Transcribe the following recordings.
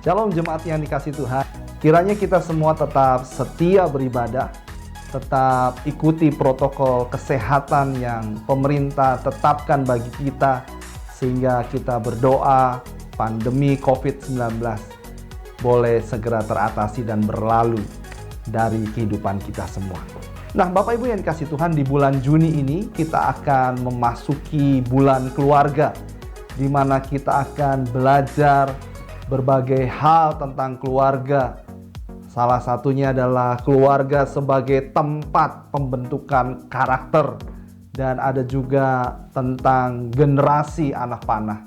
Shalom jemaat yang dikasih Tuhan. Kiranya kita semua tetap setia beribadah, tetap ikuti protokol kesehatan yang pemerintah tetapkan bagi kita, sehingga kita berdoa pandemi COVID-19 boleh segera teratasi dan berlalu dari kehidupan kita semua. Nah, Bapak Ibu yang dikasih Tuhan, di bulan Juni ini kita akan memasuki bulan keluarga, di mana kita akan belajar berbagai hal tentang keluarga. Salah satunya adalah keluarga sebagai tempat pembentukan karakter, dan ada juga tentang generasi anak panah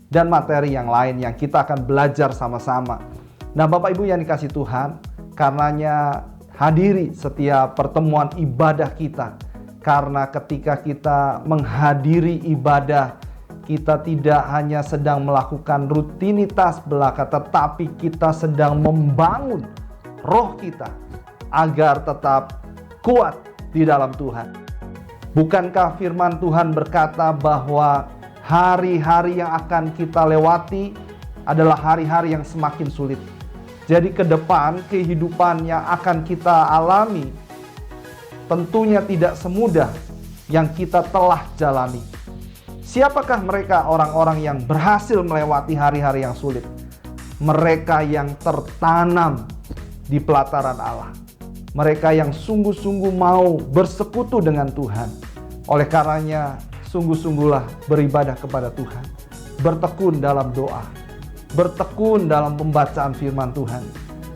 dan materi yang lain yang kita akan belajar sama-sama. Nah, Bapak Ibu yang dikasih Tuhan, karenanya hadiri setiap pertemuan ibadah kita, karena ketika kita menghadiri ibadah, kita tidak hanya sedang melakukan rutinitas belaka, tetapi kita sedang membangun roh kita agar tetap kuat di dalam Tuhan. Bukankah firman Tuhan berkata bahwa hari-hari yang akan kita lewati adalah hari-hari yang semakin sulit. Jadi ke depan kehidupan yang akan kita alami tentunya tidak semudah yang kita telah jalani. Siapakah mereka orang-orang yang berhasil melewati hari-hari yang sulit? Mereka yang tertanam di pelataran Allah. Mereka yang sungguh-sungguh mau bersekutu dengan Tuhan. Oleh karenanya, sungguh-sungguhlah beribadah kepada Tuhan. Bertekun dalam doa. Bertekun dalam pembacaan firman Tuhan.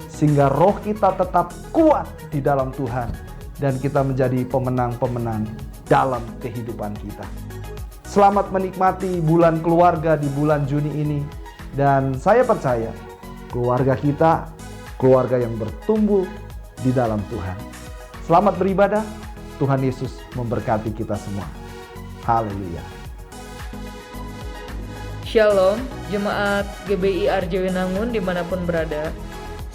Sehingga roh kita tetap kuat di dalam Tuhan. Dan kita menjadi pemenang-pemenang dalam kehidupan kita. Selamat menikmati bulan keluarga di bulan Juni ini. Dan saya percaya keluarga kita, keluarga yang bertumbuh di dalam Tuhan. Selamat beribadah. Tuhan Yesus memberkati kita semua. Haleluya. Shalom, jemaat GBI Arjawinangun dimanapun berada.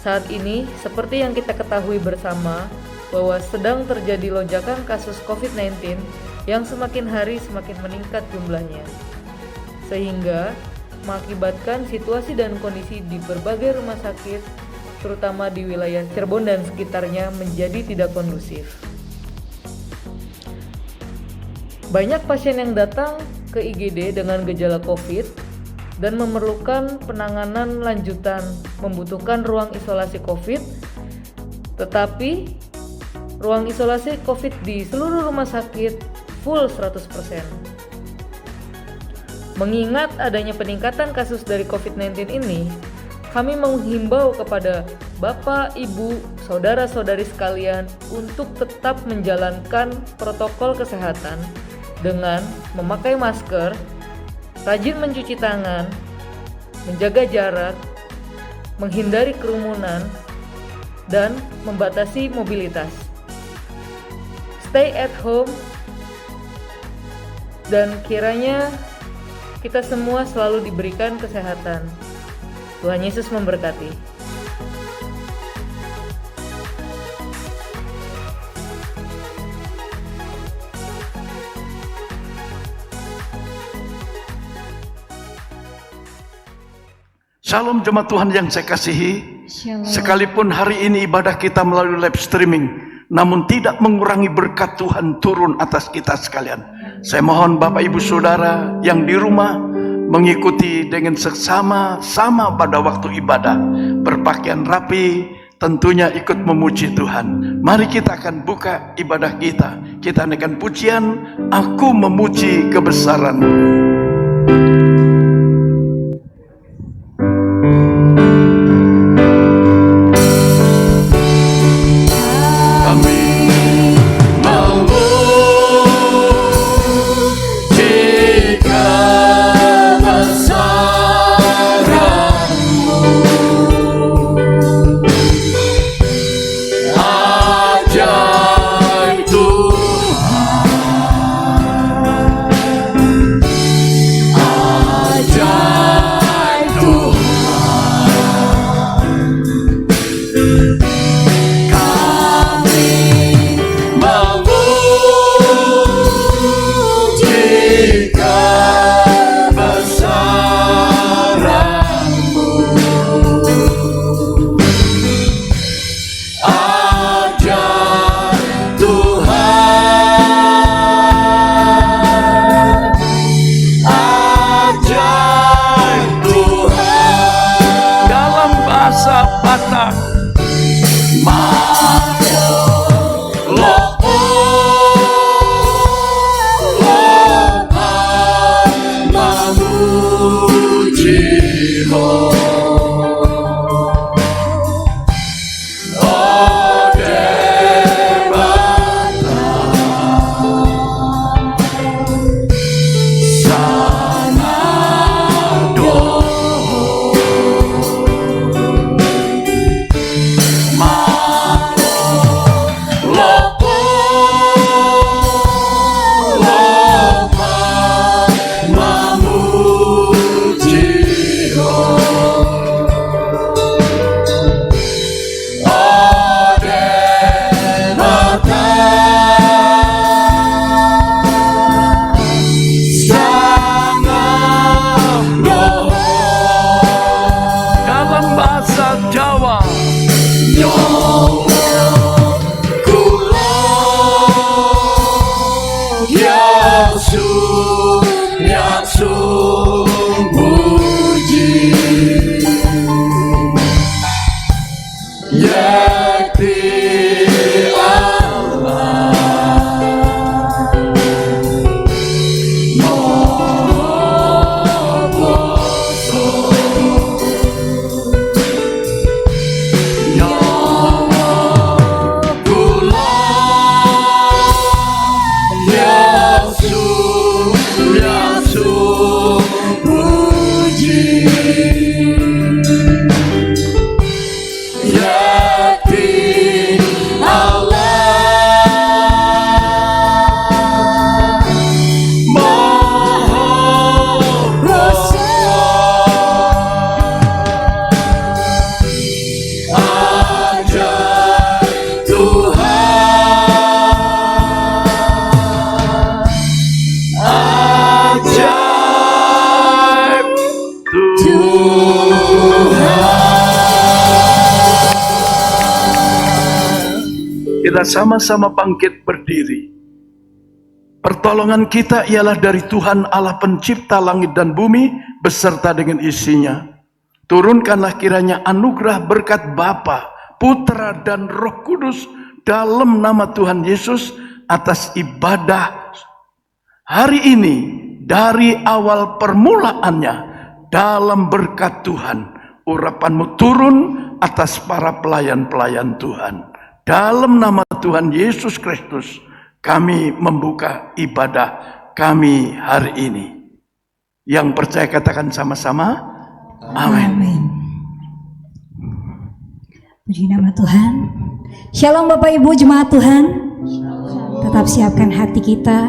Saat ini, seperti yang kita ketahui bersama, bahwa sedang terjadi lonjakan kasus COVID-19 yang semakin hari semakin meningkat jumlahnya, sehingga mengakibatkan situasi dan kondisi di berbagai rumah sakit, terutama di wilayah Cirebon dan sekitarnya, menjadi tidak kondusif. Banyak pasien yang datang ke IGD dengan gejala COVID dan memerlukan penanganan lanjutan, membutuhkan ruang isolasi COVID, tetapi ruang isolasi COVID di seluruh rumah sakit full 100%. Mengingat adanya peningkatan kasus dari COVID-19 ini, kami menghimbau kepada Bapak, Ibu, Saudara-saudari sekalian untuk tetap menjalankan protokol kesehatan dengan memakai masker, rajin mencuci tangan, menjaga jarak, menghindari kerumunan, dan membatasi mobilitas. Stay at home, dan kiranya kita semua selalu diberikan kesehatan. Tuhan Yesus memberkati. Shalom jemaat Tuhan yang saya kasihi. Shalom. Sekalipun hari ini ibadah kita melalui live streaming, namun tidak mengurangi berkat Tuhan turun atas kita sekalian. Saya mohon Bapak Ibu Saudara yang di rumah mengikuti dengan seksama-sama pada waktu ibadah, berpakaian rapi, tentunya ikut memuji Tuhan. Mari kita akan buka ibadah kita. Kita naikkan pujian, Aku Memuji Kebesaran-Mu. Kita sama-sama bangkit berdiri. Pertolongan kita ialah dari Tuhan Allah pencipta langit dan bumi beserta dengan isinya. Turunkanlah kiranya anugerah berkat Bapa, Putra dan Roh Kudus dalam nama Tuhan Yesus atas ibadah hari ini dari awal permulaannya dalam berkat Tuhan. Urapanmu turun atas para pelayan-pelayan Tuhan. Dalam nama Tuhan Yesus Kristus kami membuka ibadah kami hari ini. Yang percaya katakan sama-sama, amin. Amin. Puji nama Tuhan. Shalom Bapak Ibu jemaat Tuhan. Tetap siapkan hati kita,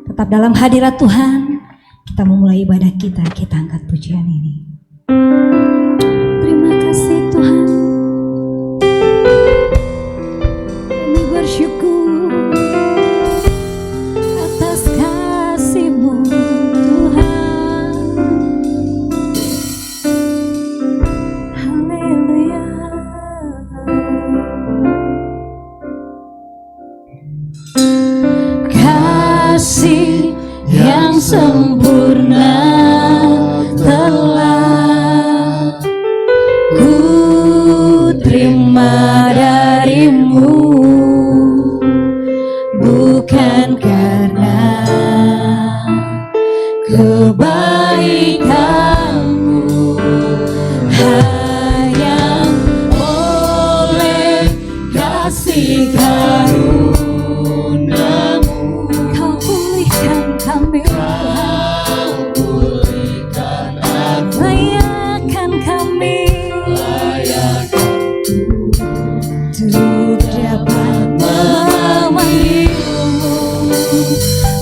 tetap dalam hadirat Tuhan. Kita memulai ibadah kita angkat pujian ini. Terima kasih Tuhan. Kami bersyukur atas kasih-Mu Tuhan. Haleluya. Kasih yang sempurna telah ku terima darimu, bukan karena kebaikanmu, hanya oleh kasih karunia-Mu Kau pulihkan kami, layakan kami untuk dapat memanggil-Mu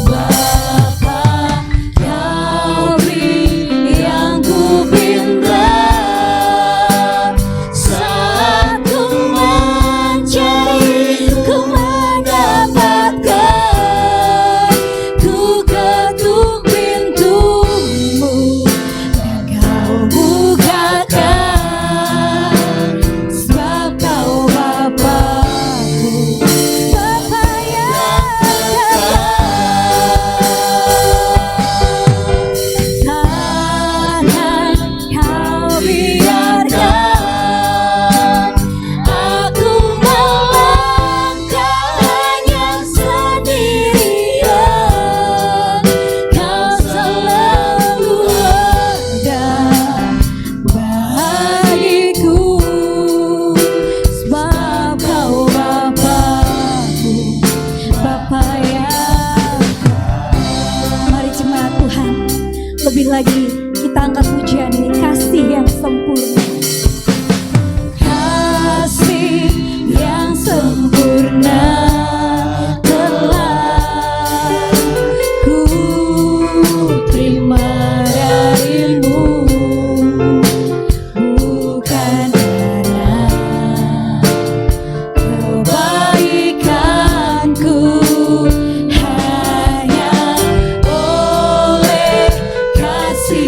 Bapa. Kau beri yang ku pinta saat ku mencari, ku mendapatkan. Ku ketuk pintu-Mu dan Kau bukakan, sebab Kau Bapa-Ku, Bapa yang Tuhan, Kau biarkan aku melangkah hanya sendirian. Kau selalu ada bagiku, sebab Kau Bapa-Ku, Bapa yang Mari jemaat Tuhan, lebih lagi kita angkat pujian ini, kasih yang sempurna. Kasih yang sempurna telah ku terima darimu, bukan karena kebaikanku, hanya oleh kasih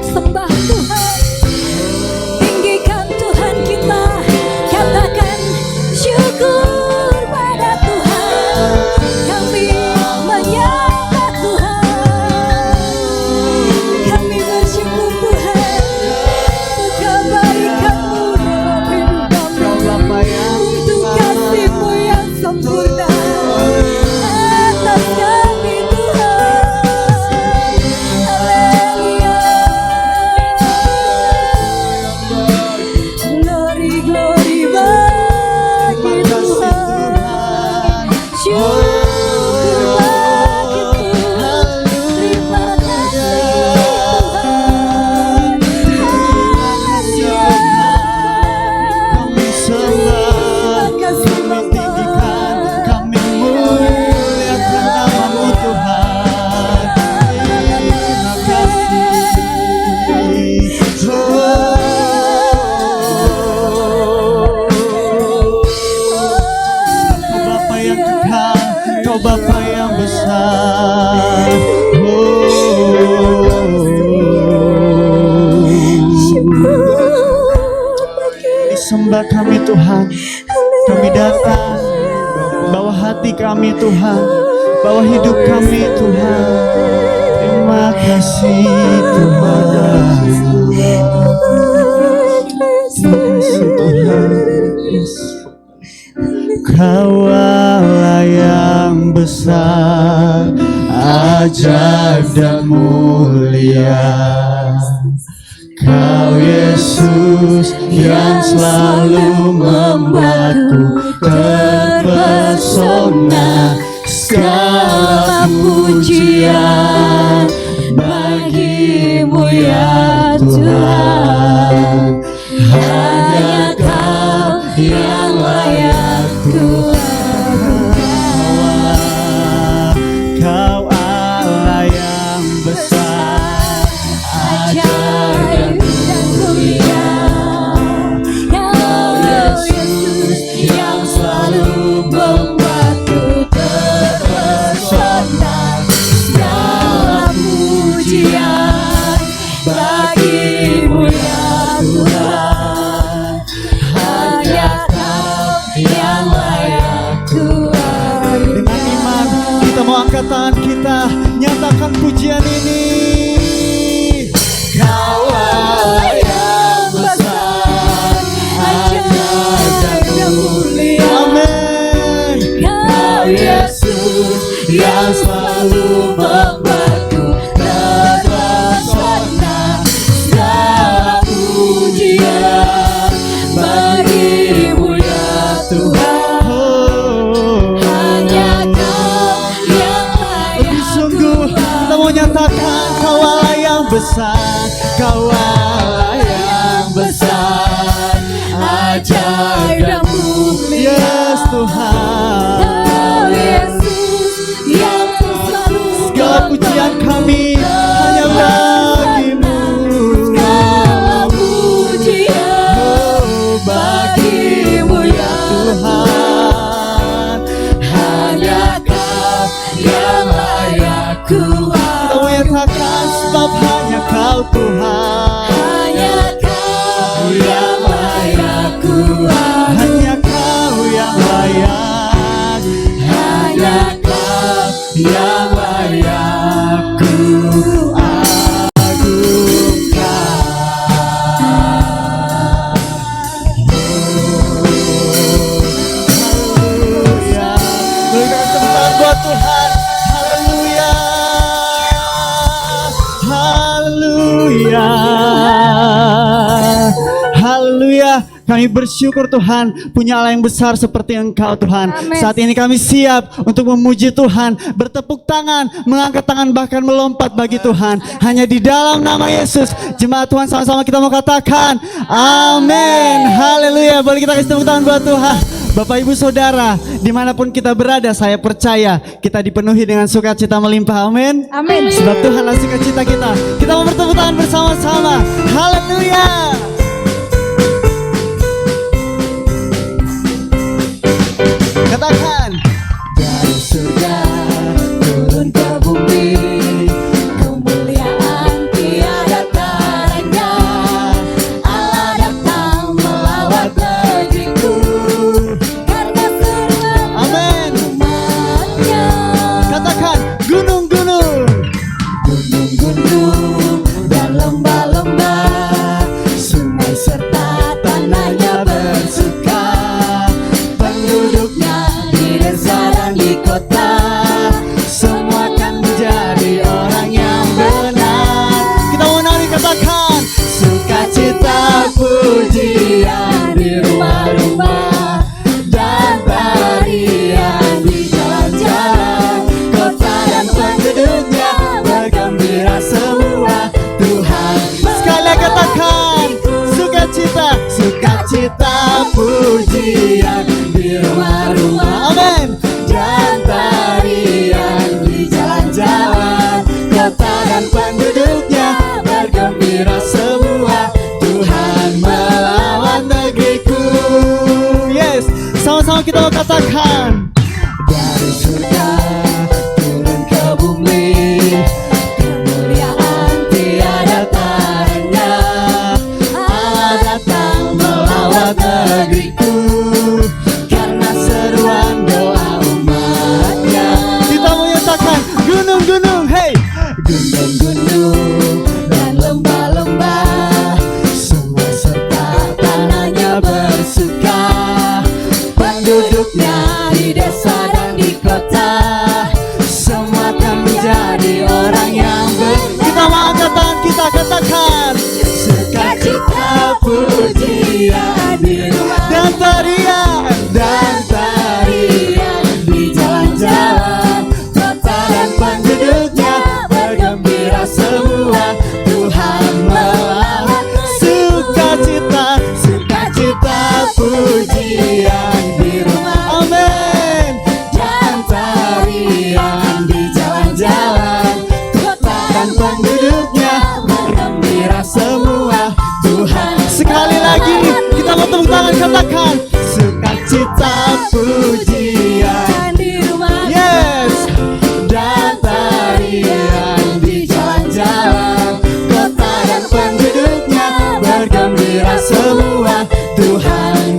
Sembah Tuhan, tinggikan Tuhan kita, katakan syukur pada Tuhan. Kami menyembah Tuhan, kami bersyukur Tuhan untuk kebaikan-Mu dalam hidup kami, untuk kasih-Mu yang sempurna atas kami Tuhan. Haleluya. Glory, glory bagi Tuhan. Syukur bagi Tuhan. Terima kasih Tuhan. Haleluya. Kami sembah, Terima kasih kami Bapa. tinggikan, kami muliakan nama-Mu Tuhan. Terima kasih. Kau Bapa yang kekal, Kau Bapa yang besar. Disembah kami Tuhan, kami datang bawa hati kami Tuhan, bawa hidup kami Tuhan. Terima kasih Tuhan. Terima kasih Tuhan. Kau Allah yang besar, ajaib dan mulia. Kau Yesus yang selalu membuatku terpesona. Segala pujian bagi-Mu ya Tuhan. Hanya Kau yang layak Tuhan. Kau Allah yang besar, ajaib dan mulia. Kau Yesus yang selalu membuatku terpesona. segala pujian bagi-Mu ya Tuhan. Hanya Kau yang layak Tuhan. Dengan iman kita mau angkat tangan kita, nyatakan pujian ini. Kau Allah yang besar, ajaib dan mulia. Amin. Kau Yesus yang selalu membuatku terpesona. Segala pujian bagi-Mu ya Tuhan. Hanya Kau yang Lebih layak sungguh kita mau nyatakan Kau Allah yang besar, Kau Allah yang besar, ajaib dan mulia. Yes Tuhan. Kau Yesus yang selalu Segala pujian kami hanya bagi-Mu. segala pujian Oh, bagi-Mu ya Tuhan. Hanya Kau yang layak Tuhan. Kita menyatakan sebab hanya Kau Tuhan. hanya Kau Yang layak Tuhan. Hanya Kau yang layak. Hanya Kau yang layak ku agungkan. Haleluya. Berikan tepuk tangan buat Tuhan. Haleluya. Haleluya. Haleluya. Kami bersyukur Tuhan punya Allah yang besar seperti Engkau Tuhan. Amin. Saat ini kami siap untuk memuji Tuhan, bertepuk tangan, mengangkat tangan, bahkan melompat bagi Tuhan. Hanya di dalam nama Yesus. Jemaat Tuhan, sama-sama kita mau katakan amin. Haleluya. Boleh kita kasih tepuk tangan buat Tuhan. Bapak Ibu Saudara, dimanapun kita berada, saya percaya kita dipenuhi dengan sukacita melimpah. Amin. Amin. Sebab Tuhanlah sukacita kita. Kita mau bertepuk tangan bersama-sama. Haleluya. Katakan dari surga turun ke bumi, kemuliaan tiada tara. pujian di rumah-rumah, amin, dan tarian di jalan-jalan kota dan penduduknya bergembira semua. Tuhan melawan negeriku. Yes, sama-sama kita mau katakan, dari surga turun ke bumi, kemuliaan tiada tandanya. Allah datang melawat negeriku karena seruan doa umatnya. Kita menyatakan gunung-gunung, hey, gunung-gunung dan lembah-lembah, semua serta tanahnya bersuka. Penduduknya di desa dan di kota, semua akan menjadi orang yang kita mau angkat tangan, kita katakan sukacita pujian di rumah dan tarian di jalan-jalan kota dan penduduknya bergembira semua. Tuhan melawan sukacita pujian di rumah, amin, dan tarian di jalan-jalan kota dan penduduknya bergembira semua. Tuhan, sekali lagi kita mau tepuk tangan, katakan sukacita pujian di rumah, yes, dan tarian di jalan-jalan kota dan penduduknya bergembira semua. Tuhan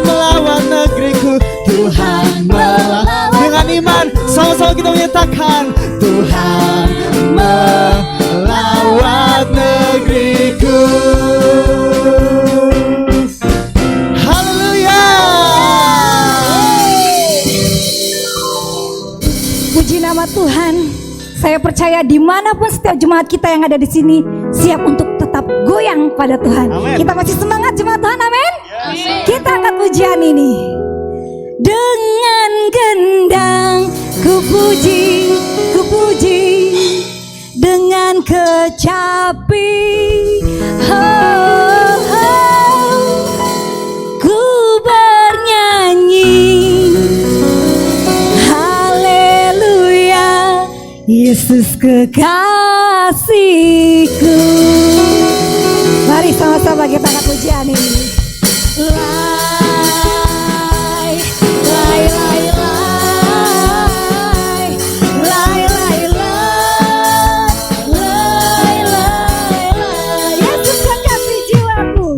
melawan negeriku, Tuhan melawan. Dengan iman sama-sama kita menyatakan Tuhan melawat negeriku. Haleluya. Puji nama Tuhan. Saya percaya dimanapun setiap jemaat kita yang ada di sini siap untuk tetap goyang pada Tuhan. Amen. Kita masih semangat jemaat Tuhan, amin. Kita angkat pujian ini. Dengan gendang ku puji dengan kecapi, ku bernyanyi haleluya, Yesus kekasihku. Mari sama-sama kita angkat pujian ini. Yesus kekasih jiwaku,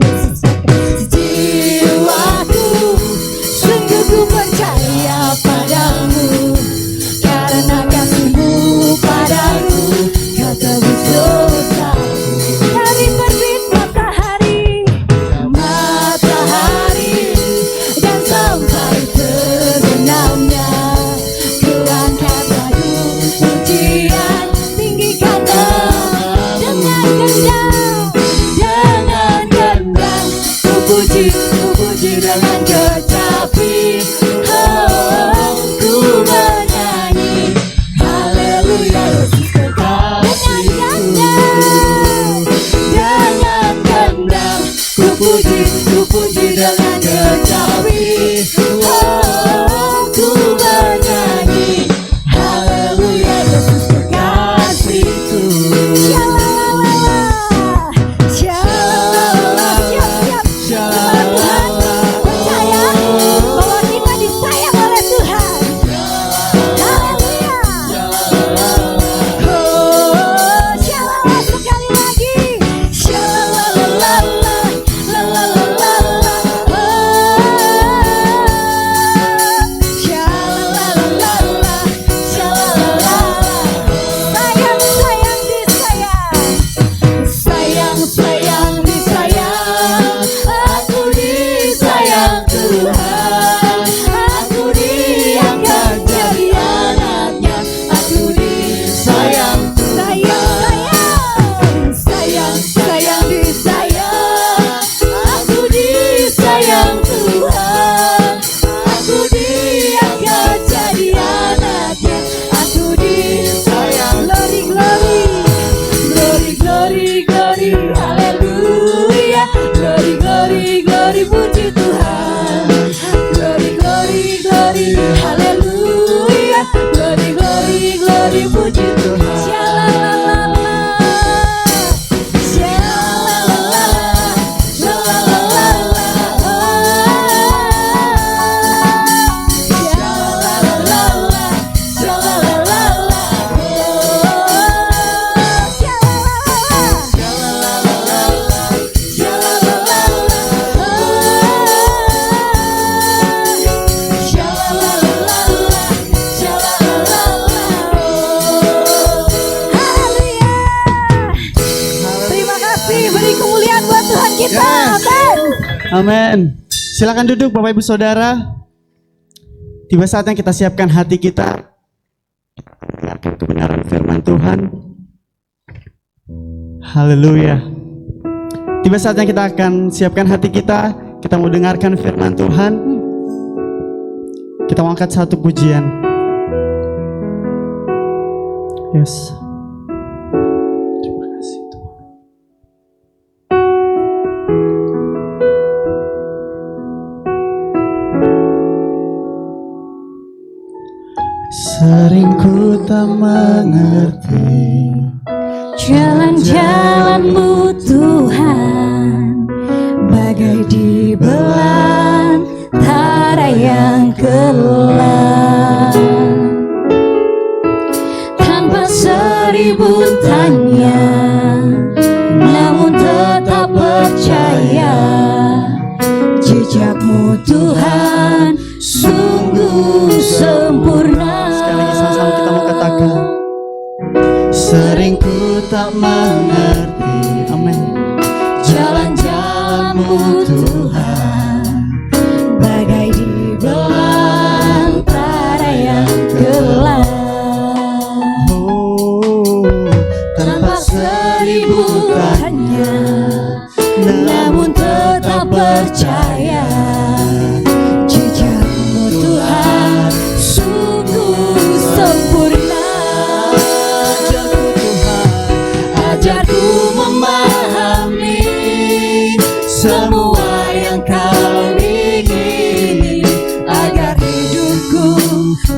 sungguh ku percaya padamu, karena kasihmu padaku kau tebus dosaku. Dari terbit matahari dan sampai terbenamnya, ku angkat lagu pujian, tinggikan dengan gendang, ku puji dengan kecapi, ku bernyanyi haleluya, Yesus kekasihku. Dengan gendang, ku puji dengan kecapi, ku bernyanyi haleluya, Yesus kekasihku. Percaya bahwa kita disayang oleh Tuhan. Haleluya. Shalala sekali lagi. Shalala. glory, glory, hallelujah, glory, glory, glory. Amin. Silakan duduk Bapak Ibu Saudara. Tiba saatnya kita siapkan hati kita mendengarkan kebenaran firman Tuhan. Haleluya. Tiba saatnya kita akan siapkan hati kita. Kita mau dengarkan firman Tuhan. Kita mau angkat satu pujian. Yes. Terima kasih Tuhan. Sering ku tak mengerti Jalan-jalan-Mu Tuhan, bagai di belantara yang gelap. Tanpa seribu tanya, namun tetap percaya, jejak-Mu Tuhan sungguh sempurna. Sekali lagi sama-sama kita mau katakan, sering ku tak mengerti, amin, jalan-jalan-Mu Tuhan, bagai di belantara yang gelap. oh, Tanpa seribu tanya, namun tetap percaya, jejak-Mu Tuhan sungguh sempurna. Ajarku memahami semua yang Kau ingini, agar hidupku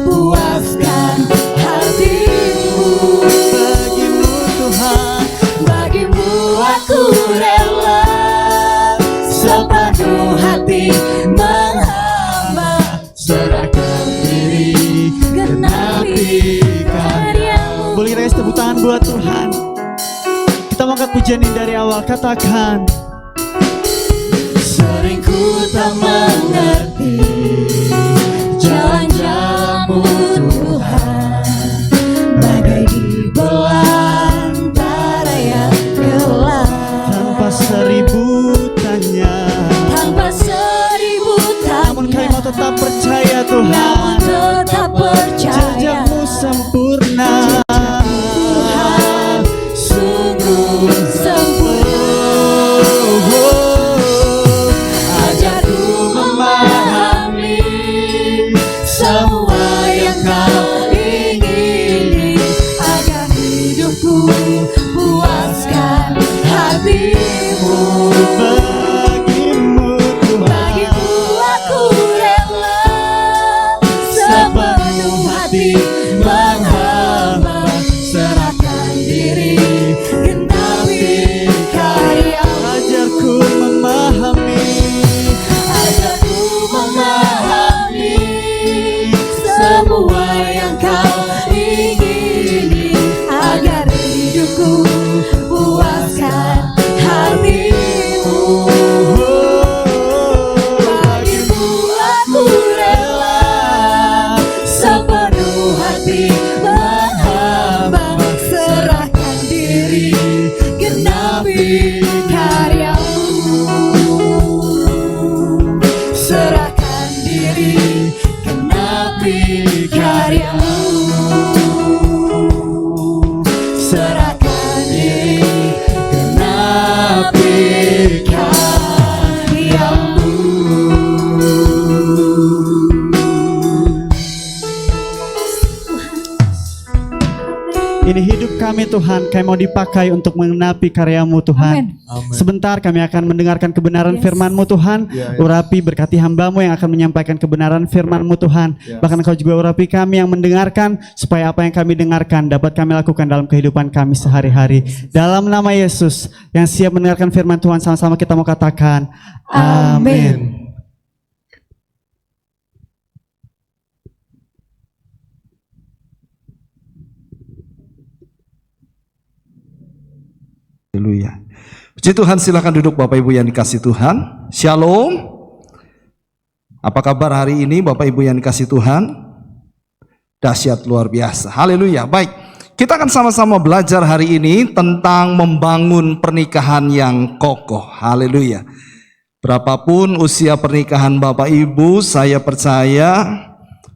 puaskan hati-Mu. bagimu Tuhan, Bagimu aku rela sepenuh hati menghamba, serahkan diri, genapi karya-Mu. boleh kita kasih tepuk tangan buat Tuhan. Kita mau angkat pujian ini dari awal, katakan, Sering ku tak mengerti jalan-jalan-Mu Tuhan, bagai di belantara yang gelap. tanpa seribu tanya, Tanpa seribu namun kami mau tanya, tetap percaya namun Tuhan, tetap percaya, jejak-Mu sempurna. Tuhan sungguh sempurna. Ajarku memahami semua yang Kau ingini, agar hidupku puaskan hati-Mu. Bagimu Tuhan, Bagimu aku rela sepenuh hati menghamba, serahkan diri, genapi karya-Mu. ajarku memahami Ajarku memahami semua yang Kau ingini, agar hidupku puaskan hati-Mu. Bagimu aku rela sepenuh hati menghamba, serahkan diri, genapi karya-Mu. Serahkan diri, genapi karya-Mu. Serahkan diri, genapi karya-Mu. Ini hidup kami Tuhan, kami mau dipakai untuk menggenapi karya-Mu Tuhan. Sebentar kami akan mendengarkan kebenaran firman-Mu Tuhan. Urapi berkati hamba-Mu yang akan menyampaikan kebenaran firman-Mu Tuhan. Bahkan Engkau juga urapi kami yang mendengarkan, supaya apa yang kami dengarkan dapat kami lakukan dalam kehidupan kami sehari-hari. Dalam nama Yesus, yang siap mendengarkan firman Tuhan, sama-sama kita mau katakan amin. Haleluya. Puji Tuhan, silakan duduk Bapak Ibu yang dikasih Tuhan. Shalom. Apa kabar hari ini Bapak Ibu yang dikasih Tuhan? Dahsyat luar biasa. Haleluya. Baik, kita akan sama-sama belajar hari ini tentang membangun pernikahan yang kokoh. Haleluya. Berapapun usia pernikahan Bapak Ibu, saya percaya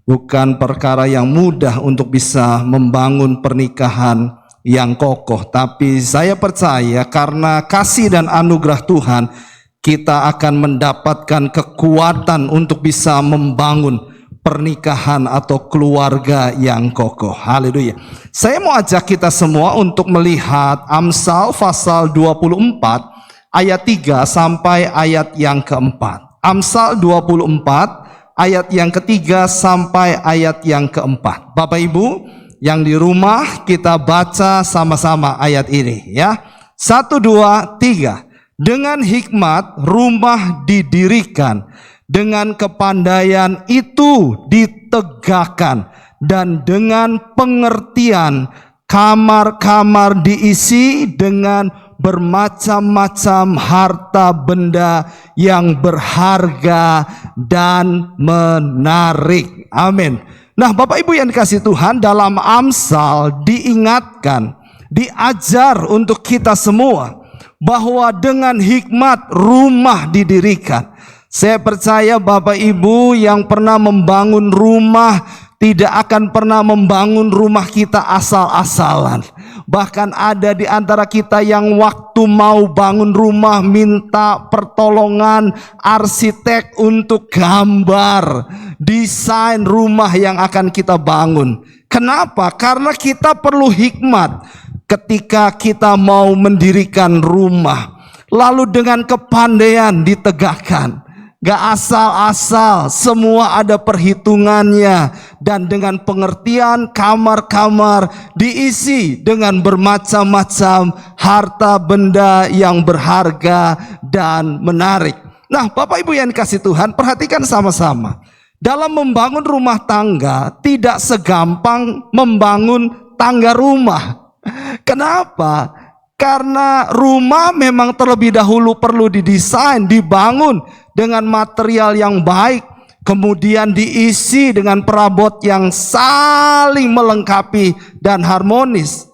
bukan perkara yang mudah untuk bisa membangun pernikahan yang kokoh. Tapi saya percaya karena kasih dan anugerah Tuhan, kita akan mendapatkan kekuatan untuk bisa membangun pernikahan atau keluarga yang kokoh. Haleluya. Saya mau ajak kita semua untuk melihat Amsal pasal 24 ayat 3 sampai ayat yang keempat. Amsal 24 ayat yang ketiga sampai ayat yang keempat. Bapak Ibu yang di rumah, kita baca sama-sama ayat ini ya. 1, 2, 3. Dengan hikmat rumah didirikan, dengan kepandaian itu ditegakkan, dan dengan pengertian kamar-kamar diisi dengan bermacam-macam harta benda yang berharga dan menarik. Amin. Nah, Bapak Ibu yang dikasihi Tuhan, dalam Amsal diingatkan, diajar untuk kita semua bahwa dengan hikmat rumah didirikan. Saya percaya Bapak Ibu yang pernah membangun rumah tidak akan pernah membangun rumah kita asal-asalan. Bahkan ada di antara kita yang waktu mau bangun rumah minta pertolongan arsitek untuk gambar desain rumah yang akan kita bangun. Kenapa? Karena kita perlu hikmat ketika kita mau mendirikan rumah. Lalu dengan kepandaian ditegakkan. Gak asal-asal, semua ada perhitungannya. Dan dengan pengertian kamar-kamar diisi dengan bermacam-macam harta benda yang berharga dan menarik. Nah, Bapak Ibu yang dikasihi Tuhan, perhatikan sama-sama. Dalam membangun rumah tangga tidak segampang membangun tangga rumah. Kenapa? Karena rumah memang terlebih dahulu perlu didesain, dibangun dengan material yang baik, kemudian diisi dengan perabot yang saling melengkapi dan harmonis.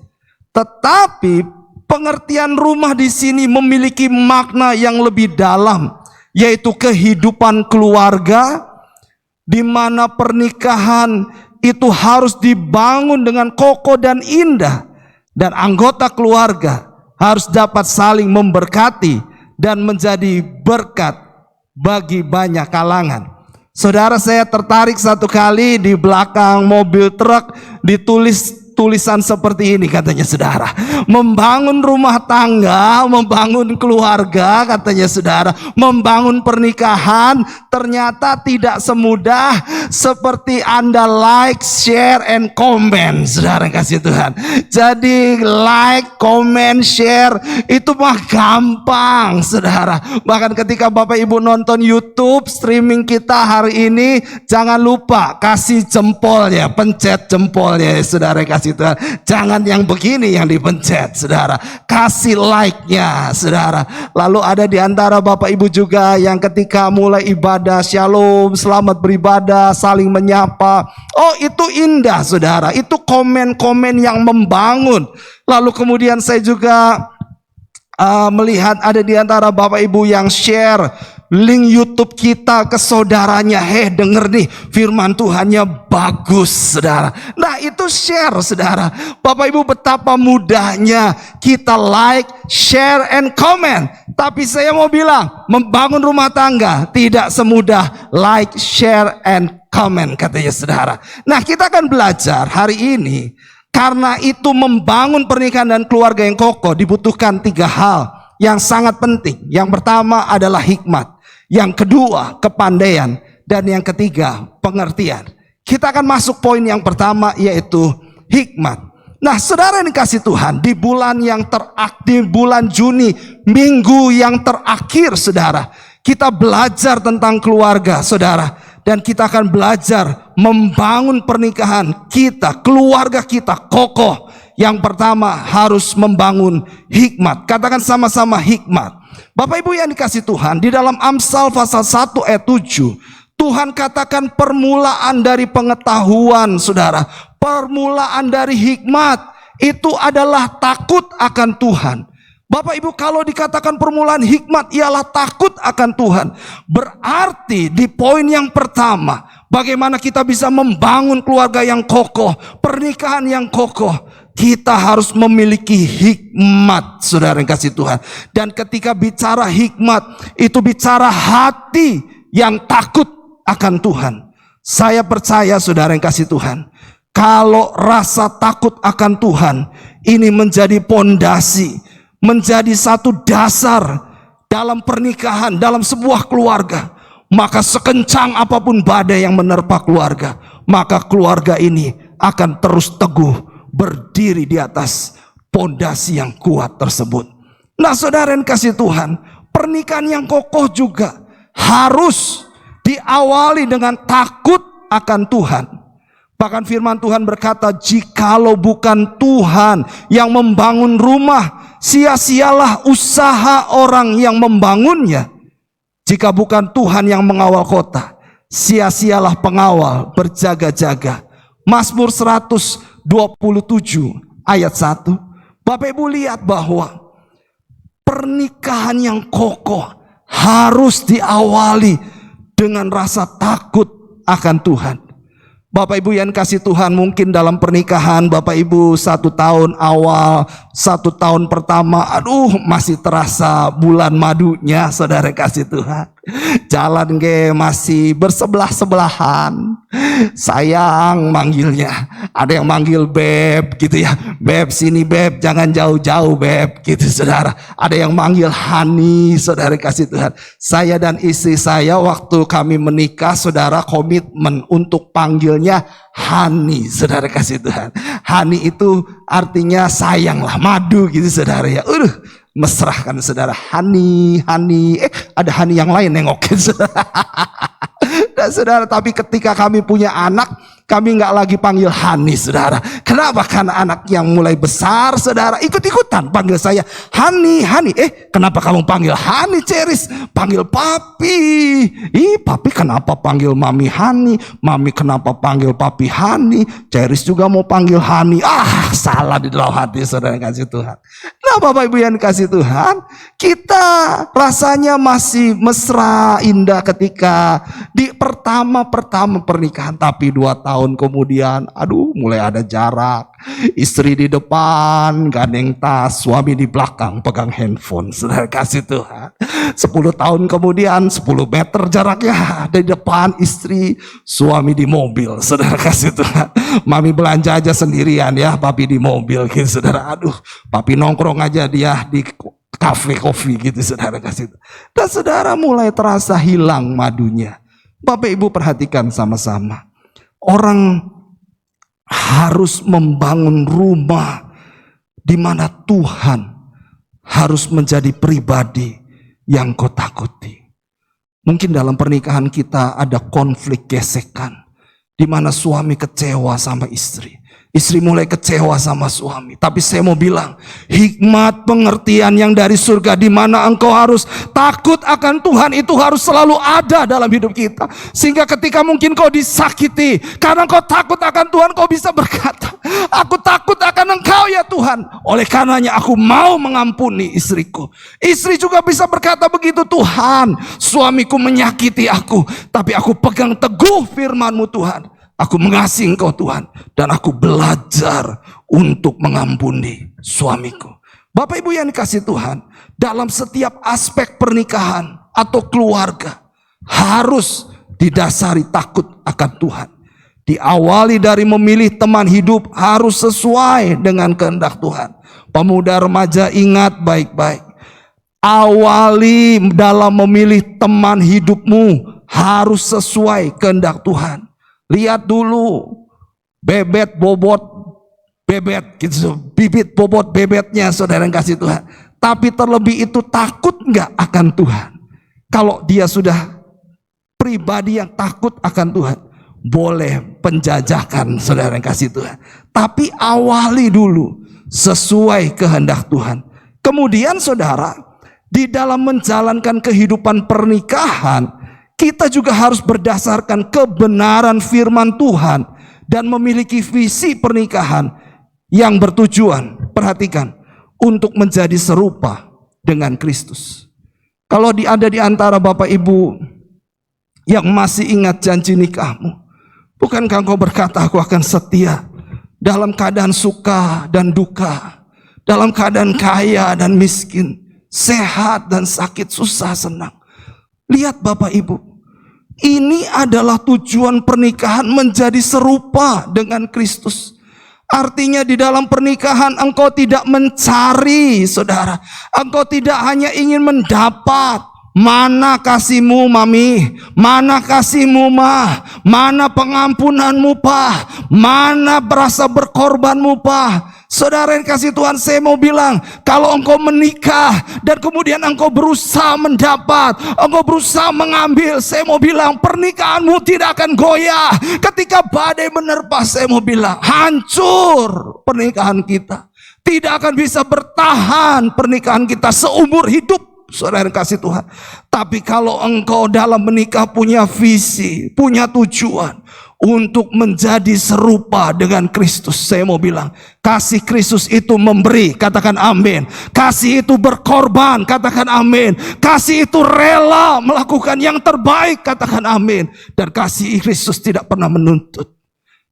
Tetapi pengertian rumah di sini memiliki makna yang lebih dalam, yaitu kehidupan keluarga, di mana pernikahan itu harus dibangun dengan kokoh dan indah, dan anggota keluarga harus dapat saling memberkati dan menjadi berkat bagi banyak kalangan. Saudara, saya tertarik satu kali di belakang mobil truk ditulis tulisan seperti ini, katanya saudara. Membangun rumah tangga, membangun keluarga, katanya saudara, membangun pernikahan ternyata tidak semudah seperti Anda like, share, and comment. Saudara kasih Tuhan. Jadi like, comment, share itu mah gampang, saudara. Bahkan ketika Bapak Ibu nonton YouTube streaming kita hari ini, jangan lupa kasih jempolnya, pencet jempolnya, saudara kasih Tuhan. Jangan yang begini yang dipencet, saudara. Kasih like-nya, saudara. Lalu ada di antara Bapak Ibu juga yang ketika mulai ibadah shalom, selamat beribadah, saling menyapa. Oh, itu indah, saudara. Itu komen-komen yang membangun. Lalu kemudian saya juga melihat ada di antara Bapak Ibu yang share link YouTube kita ke saudaranya. Denger nih firman Tuhannya bagus, saudara. Nah, itu share, saudara. Bapak Ibu, betapa mudahnya kita like, share, and comment. Tapi saya mau bilang, membangun rumah tangga tidak semudah like, share, and comment, katanya saudara. Nah, kita akan belajar hari ini. Karena itu membangun pernikahan dan keluarga yang kokoh dibutuhkan 3 hal yang sangat penting. Yang pertama adalah hikmat, yang kedua kepandaian, dan yang ketiga pengertian. Kita akan masuk poin yang pertama, yaitu hikmat. Nah, saudara yang dikasih Tuhan, di bulan yang terakhir, bulan Juni, minggu yang terakhir, saudara, kita belajar tentang keluarga, saudara. Dan kita akan belajar membangun pernikahan kita, keluarga kita kokoh. Yang pertama harus membangun hikmat. Katakan sama-sama hikmat. Bapak Ibu yang dikasih Tuhan, di dalam Amsal pasal 1 ayat 7, Tuhan katakan permulaan dari pengetahuan, saudara, permulaan dari hikmat itu adalah takut akan Tuhan. Bapak Ibu, kalau dikatakan permulaan hikmat ialah takut akan Tuhan, berarti di poin yang pertama, bagaimana kita bisa membangun keluarga yang kokoh, pernikahan yang kokoh, kita harus memiliki hikmat, saudara yang kasih Tuhan. Dan ketika bicara hikmat, itu bicara hati yang takut akan Tuhan. Saya percaya, saudara yang kasih Tuhan, kalau rasa takut akan Tuhan ini menjadi pondasi, menjadi satu dasar dalam pernikahan, dalam sebuah keluarga, maka sekencang apapun badai yang menerpa keluarga, maka keluarga ini akan terus teguh berdiri di atas pondasi yang kuat tersebut. Nah, saudara yang kasih Tuhan, pernikahan yang kokoh juga harus diawali dengan takut akan Tuhan. Bahkan firman Tuhan berkata, jikalau bukan Tuhan yang membangun rumah, sia-sialah usaha orang yang membangunnya. Jika bukan Tuhan yang mengawal kota, sia-sialah pengawal berjaga-jaga. Mazmur 127 ayat 1. Bapak Ibu lihat bahwa pernikahan yang kokoh harus diawali dengan rasa takut akan Tuhan. Bapak Ibu yang kasih Tuhan, mungkin dalam pernikahan Bapak Ibu 1 tahun awal, 1 tahun pertama, aduh masih terasa bulan madunya, saudara kasih Tuhan. Jalan masih bersebelah-sebelahan, sayang manggilnya, ada yang manggil beb gitu ya, beb sini beb, jangan jauh-jauh beb gitu saudara. Ada yang manggil honey, saudara kasih Tuhan. Saya dan istri saya waktu kami menikah, saudara, komitmen untuk panggilnya honey, saudara kasih Tuhan. Honey itu artinya sayang lah, madu gitu saudara ya. Mesra kan saudara, honey, honey. Ada honey yang lain nengokin saudara. Dan saudara, tapi ketika kami punya anak, kami nggak lagi panggil honey saudara. Kenapa? Karena anak yang mulai besar saudara ikut-ikutan panggil saya honey, honey. Kenapa kamu panggil honey Ceris? Panggil papi. Papi kenapa panggil mami honey? Mami kenapa panggil papi honey? Ceris juga mau panggil honey. Salah di dalam hati saudara kasih Tuhan. Nah, Bapak Ibu yang kasih Tuhan, kita rasanya masih mesra indah ketika di pertama pernikahan, tapi 2 tahun kemudian, aduh mulai ada jarak. Istri di depan gandeng tas, suami di belakang pegang handphone, saudara kasih Tuhan. 10 tahun kemudian 10 meter jaraknya, di depan istri, suami di mobil, saudara kasih Tuhan. Mami belanja aja sendirian ya, papi di mobil gitu saudara. Aduh, papi nongkrong aja dia di kafe kopi gitu saudara kasih Tuhan. Dan saudara mulai terasa hilang madunya. Bapak Ibu perhatikan sama-sama. Orang harus membangun rumah di mana Tuhan harus menjadi pribadi yang kau takuti. Mungkin dalam pernikahan kita ada konflik gesekan, di mana suami kecewa sama istri, istri mulai kecewa sama suami. Tapi saya mau bilang, hikmat pengertian yang dari surga, di mana engkau harus takut akan Tuhan, itu harus selalu ada dalam hidup kita. Sehingga ketika mungkin kau disakiti, karena kau takut akan Tuhan, kau bisa berkata, aku takut akan engkau ya Tuhan, oleh karenanya aku mau mengampuni istriku. Istri juga bisa berkata begitu, Tuhan, suamiku menyakiti aku, tapi aku pegang teguh firman-Mu Tuhan. Aku mengasihi Engkau Tuhan, dan aku belajar untuk mengampuni suamiku. Bapak Ibu yang dikasihi Tuhan, dalam setiap aspek pernikahan atau keluarga harus didasari takut akan Tuhan. Diawali dari memilih teman hidup harus sesuai dengan kehendak Tuhan. Pemuda remaja ingat baik-baik, awali dalam memilih teman hidupmu harus sesuai kehendak Tuhan. Lihat dulu bebet bobot bebet gitu, bibit bobot bebetnya saudara yang kasih Tuhan. Tapi terlebih itu takut nggak akan Tuhan? Kalau dia sudah pribadi yang takut akan Tuhan, boleh penjajakan saudara yang kasih Tuhan. Tapi awali dulu sesuai kehendak Tuhan. Kemudian saudara, di dalam menjalankan kehidupan pernikahan, kita juga harus berdasarkan kebenaran firman Tuhan dan memiliki visi pernikahan yang bertujuan. Perhatikan, untuk menjadi serupa dengan Kristus. Kalau ada di antara Bapak Ibu yang masih ingat janji nikahmu, bukankah engkau berkata, aku akan setia dalam keadaan suka dan duka, dalam keadaan kaya dan miskin, sehat dan sakit, susah senang. Lihat Bapak Ibu, ini adalah tujuan pernikahan, menjadi serupa dengan Kristus. Artinya di dalam pernikahan engkau tidak mencari, saudara. Engkau tidak hanya ingin mendapat. Mana kasihmu mami, mana kasihmu ma, mana pengampunanmu pa, mana berasa berkorbanmu pa. Saudara yang kasih Tuhan, saya mau bilang, kalau engkau menikah dan kemudian engkau berusaha mendapat, engkau berusaha mengambil, saya mau bilang pernikahanmu tidak akan goyah. Ketika badai menerpa, saya mau bilang hancur pernikahan kita. Tidak akan bisa bertahan pernikahan kita seumur hidup. Saudara yang kasih Tuhan. Tapi kalau engkau dalam menikah punya visi, punya tujuan untuk menjadi serupa dengan Kristus, saya mau bilang, kasih Kristus itu memberi, katakan amin. Kasih itu berkorban, katakan amin. Kasih itu rela melakukan yang terbaik, katakan amin. Dan kasih Kristus tidak pernah menuntut.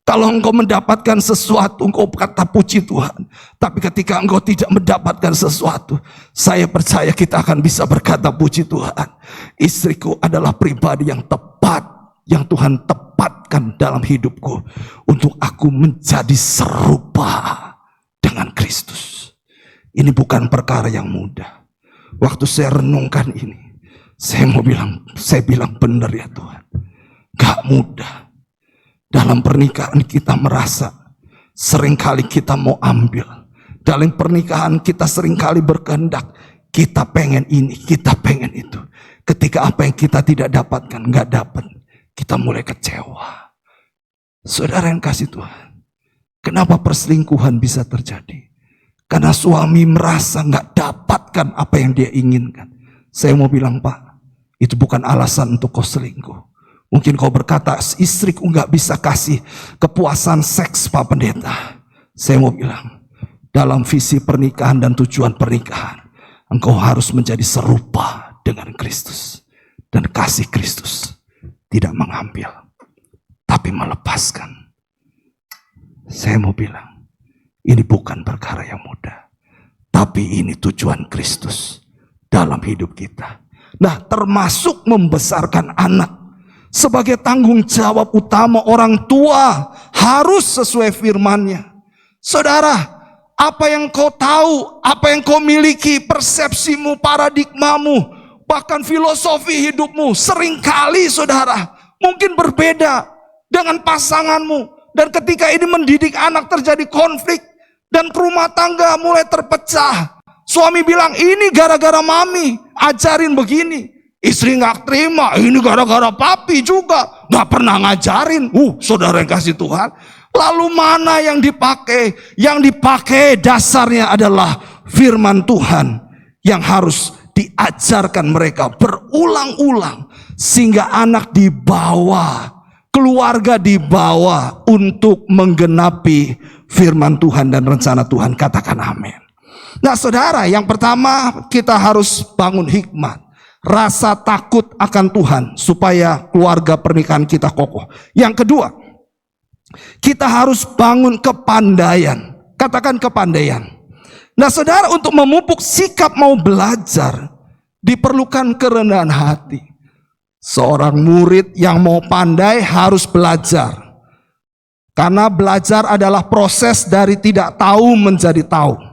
Kalau engkau mendapatkan sesuatu, engkau kata puji Tuhan. Tapi ketika engkau tidak mendapatkan sesuatu, saya percaya kita akan bisa berkata puji Tuhan. Istriku adalah pribadi yang tepat, yang Tuhan tepatkan dalam hidupku untuk aku menjadi serupa dengan Kristus. Ini bukan perkara yang mudah. Waktu saya renungkan ini, saya bilang benar ya Tuhan, gak mudah. Dalam pernikahan kita merasa seringkali kita mau ambil. Dalam pernikahan kita seringkali berkehendak, kita pengen ini, kita pengen itu. Ketika apa yang kita tidak dapatkan, nggak dapat, kita mulai kecewa. Saudara yang kasih Tuhan, kenapa perselingkuhan bisa terjadi? Karena suami merasa nggak dapatkan apa yang dia inginkan. Saya mau bilang, Pak, itu bukan alasan untuk kau selingkuh. Mungkin kau berkata, istriku nggak bisa kasih kepuasan seks Pak Pendeta. Saya mau bilang, dalam visi pernikahan dan tujuan pernikahan, engkau harus menjadi serupa dengan Kristus. Dan kasih Kristus tidak mengambil, tapi melepaskan. Saya mau bilang, ini bukan perkara yang mudah. Tapi ini tujuan Kristus dalam hidup kita. Nah, termasuk membesarkan anak. Sebagai tanggung jawab utama orang tua harus sesuai firman-Nya. Saudara, apa yang kau tahu, apa yang kau miliki, persepsimu, paradigmamu, bahkan filosofi hidupmu, seringkali saudara mungkin berbeda dengan pasanganmu. Dan ketika ini mendidik anak terjadi konflik dan rumah tangga mulai terpecah. Suami bilang, ini gara-gara mami ajarin begini. Istri nggak terima, ini gara-gara papi juga, nggak pernah ngajarin. Saudara yang kasih Tuhan, lalu mana yang dipakai? Yang dipakai dasarnya adalah firman Tuhan yang harus diajarkan mereka berulang-ulang, sehingga anak dibawa, keluarga dibawa untuk menggenapi firman Tuhan dan rencana Tuhan. Katakan amin. Nah saudara, yang pertama kita harus bangun hikmat. Rasa takut akan Tuhan supaya keluarga pernikahan kita kokoh. Yang kedua, kita harus bangun kepandaian. Katakan kepandaian. Nah saudara, untuk memupuk sikap mau belajar diperlukan kerendahan hati. Seorang murid yang mau pandai harus belajar. Karena belajar adalah proses dari tidak tahu menjadi tahu.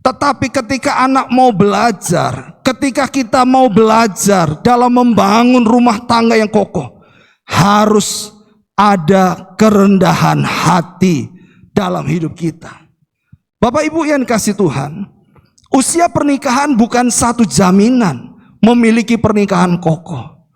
Tetapi ketika anak mau belajar, ketika kita mau belajar dalam membangun rumah tangga yang kokoh, harus ada kerendahan hati dalam hidup kita. Bapak Ibu yang kasih Tuhan, usia pernikahan bukan satu jaminan memiliki pernikahan kokoh.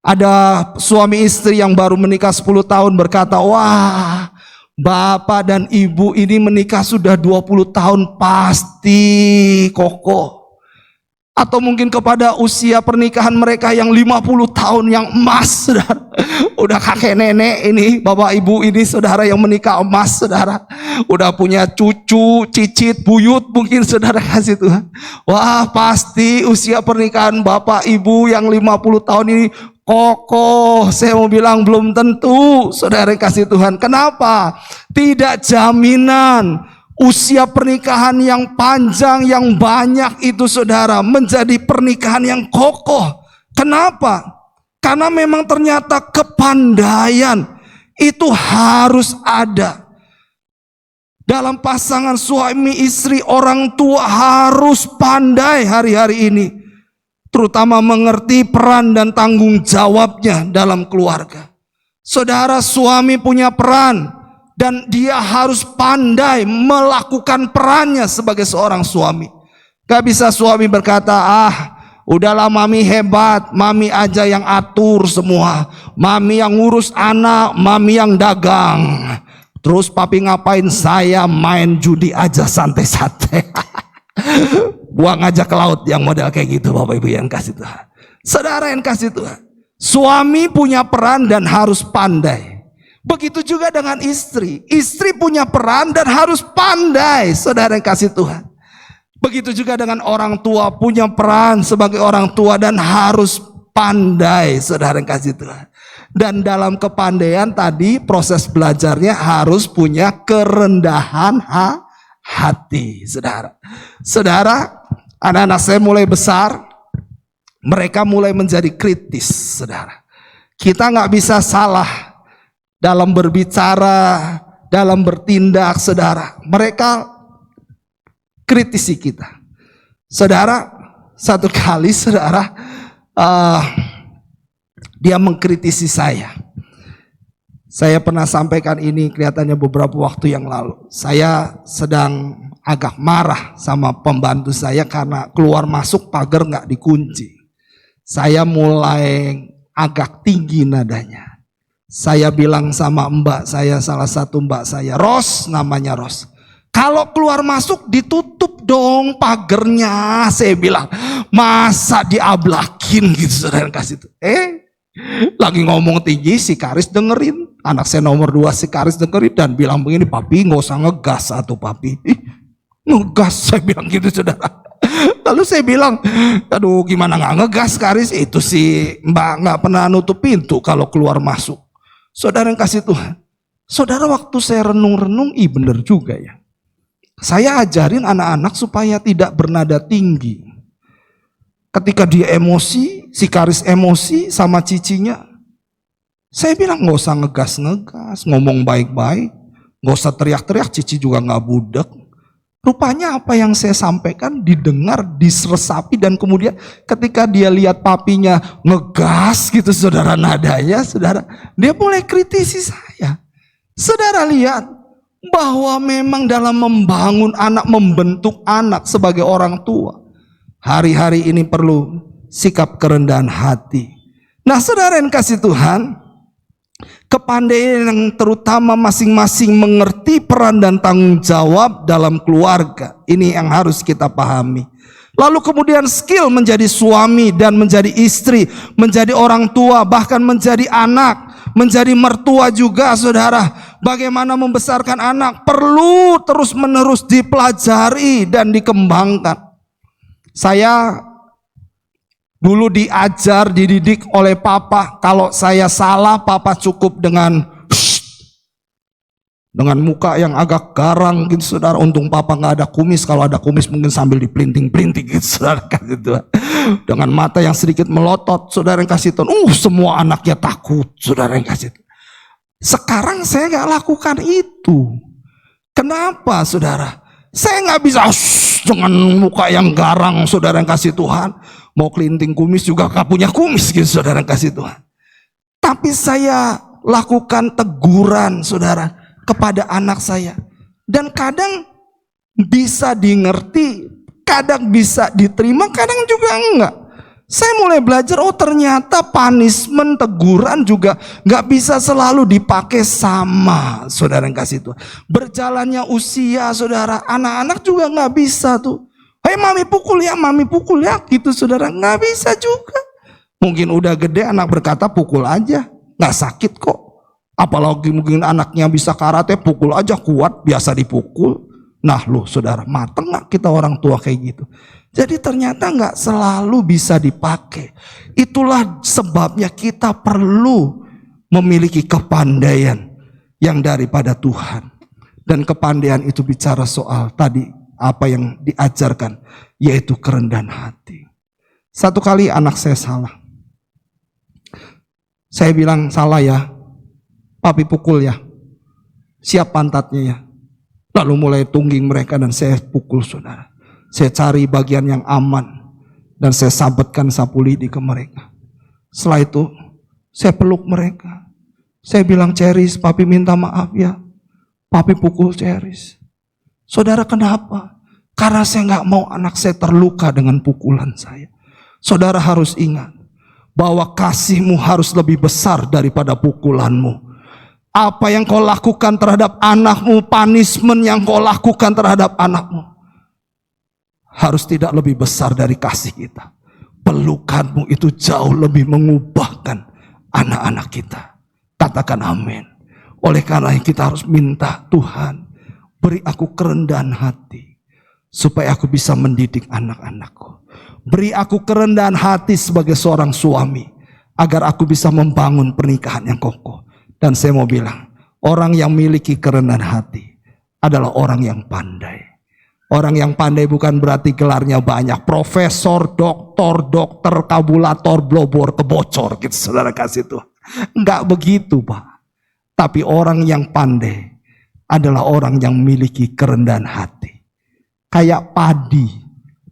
Ada suami istri yang baru menikah 10 tahun berkata, wah, Bapak dan Ibu ini menikah sudah 20 tahun pasti kokoh. Atau mungkin kepada usia pernikahan mereka yang 50 tahun yang emas, saudara. Udah kakek nenek ini, bapak ibu ini, saudara, yang menikah emas, saudara. Udah punya cucu, cicit, buyut mungkin, saudara kasih Tuhan. Wah, pasti usia pernikahan bapak ibu yang 50 tahun ini kokoh. Saya mau bilang belum tentu, saudara kasih Tuhan. Kenapa? Tidak jaminan usia pernikahan yang panjang, yang banyak itu, saudara, menjadi pernikahan yang kokoh. Kenapa? Karena memang ternyata kepandaian itu harus ada. Dalam pasangan suami istri, orang tua harus pandai hari-hari ini, terutama mengerti peran dan tanggung jawabnya dalam keluarga. Saudara, suami punya peran, dan dia harus pandai melakukan perannya sebagai seorang suami. Gak bisa suami berkata, udahlah mami hebat, mami aja yang atur semua, mami yang ngurus anak, mami yang dagang, terus papi ngapain, saya main judi aja santai-santai. Buang aja ke laut yang model kayak gitu, bapak ibu yang kasih Tuhan. Saudara yang kasih Tuhan, suami punya peran dan harus pandai. Begitu juga dengan istri. Istri punya peran dan harus pandai, saudara yang kasih Tuhan. Begitu juga dengan orang tua, punya peran sebagai orang tua dan harus pandai, saudara yang kasih Tuhan. Dan dalam kepandaian tadi, proses belajarnya harus punya kerendahan hati, saudara. Saudara, anak-anak saya mulai besar, mereka mulai menjadi kritis, saudara. Kita nggak bisa salah dalam berbicara, dalam bertindak, saudara. Mereka kritisi kita. Saudara, satu kali, saudara, dia mengkritisi saya. Saya pernah sampaikan ini kelihatannya beberapa waktu yang lalu. Saya sedang agak marah sama pembantu saya karena keluar masuk pagar nggak dikunci. Saya mulai agak tinggi nadanya. Saya bilang sama mbak saya, salah satu mbak saya, Ros, namanya Ros, kalau keluar masuk ditutup dong pagernya. Saya bilang, masa diablakin gitu, saudara kasih itu. Lagi ngomong tinggi, si Karis dengerin. Anak saya nomor 2, si Karis dengerin dan bilang begini, papi nggak usah ngegas atau papi. Ngegas, saya bilang gitu, saudara. Lalu saya bilang, aduh gimana nggak ngegas Karis, itu si mbak nggak pernah nutup pintu kalau keluar masuk. Saudara yang kasih Tuhan, saudara, waktu saya renung-renung, bener juga ya. Saya ajarin anak-anak supaya tidak bernada tinggi. Ketika dia emosi, si Karis emosi sama cicinya, saya bilang nggak usah ngegas-ngegas, ngomong baik-baik, nggak usah teriak-teriak, cici juga nggak budek. Rupanya apa yang saya sampaikan didengar, diresapi, dan kemudian ketika dia lihat papinya ngegas gitu, saudara, nadanya, saudara, dia mulai kritisi saya. Saudara lihat bahwa memang dalam membangun anak, membentuk anak sebagai orang tua, hari-hari ini perlu sikap kerendahan hati. Nah, saudara yang kasih Tuhan, kepandaian yang terutama masing-masing mengerti peran dan tanggung jawab dalam keluarga. Ini yang harus kita pahami. Lalu kemudian skill menjadi suami dan menjadi istri, menjadi orang tua, bahkan menjadi anak, menjadi mertua juga, saudara. Bagaimana membesarkan anak perlu terus-menerus dipelajari dan dikembangkan. Saya dulu diajar, dididik oleh papa, kalau saya salah, papa cukup dengan muka yang agak garang gitu, saudara. Untung papa nggak ada kumis, kalau ada kumis mungkin sambil dipelinting-pelinting gitu, saudara, gitu. Dengan mata yang sedikit melotot, saudara yang kasih Tuhan, semua anaknya takut, saudara yang kasih Tuhan. Sekarang saya nggak lakukan itu. Kenapa, saudara? Saya nggak bisa dengan muka yang garang, saudara yang kasih Tuhan. Mau kelinting kumis juga gak punya kumis gitu, saudara yang kasih Tuhan. Tapi saya lakukan teguran, saudara, kepada anak saya. Dan kadang bisa dimengerti, kadang bisa diterima, kadang juga enggak. Saya mulai belajar, ternyata punishment, teguran juga gak bisa selalu dipakai sama, saudara yang kasih Tuhan. Berjalannya usia, saudara, anak-anak juga gak bisa tuh. Hei mami pukul ya gitu saudara. Nggak bisa juga. Mungkin udah gede anak berkata pukul aja, nggak sakit kok. Apalagi mungkin anaknya bisa karate, pukul aja kuat, biasa dipukul. Nah loh saudara, mateng nggak kita orang tua kayak gitu? Jadi ternyata nggak selalu bisa dipakai. Itulah sebabnya kita perlu memiliki kepandaian yang daripada Tuhan. Dan kepandaian itu bicara soal tadi apa yang diajarkan, yaitu kerendahan hati. Satu kali anak saya salah. Saya bilang salah ya, papi pukul ya, siap pantatnya ya. Lalu mulai tungging mereka dan saya pukul saudara. Saya cari bagian yang aman dan saya sabetkan sapu lidi ke mereka. Setelah itu saya peluk mereka. Saya bilang, Ceris, papi minta maaf ya, papi pukul Ceris. Saudara kenapa? Karena saya nggak mau anak saya terluka dengan pukulan saya. Saudara harus ingat bahwa kasihmu harus lebih besar daripada pukulanmu. Apa yang kau lakukan terhadap anakmu, punishment yang kau lakukan terhadap anakmu, harus tidak lebih besar dari kasih kita. Pelukanmu itu jauh lebih mengubahkan anak-anak kita. Katakan amin. Oleh karena kita harus minta, Tuhan, beri aku kerendahan hati, supaya aku bisa mendidik anak-anakku. Beri aku kerendahan hati sebagai seorang suami, agar aku bisa membangun pernikahan yang kokoh. Dan saya mau bilang, orang yang memiliki kerendahan hati adalah orang yang pandai. Orang yang pandai bukan berarti gelarnya banyak, profesor, dokter, kabulator, blobor, kebocor, gitu saudara kasih tuh. Enggak begitu Pak. Tapi orang yang pandai adalah orang yang memiliki kerendahan hati. Kayak padi.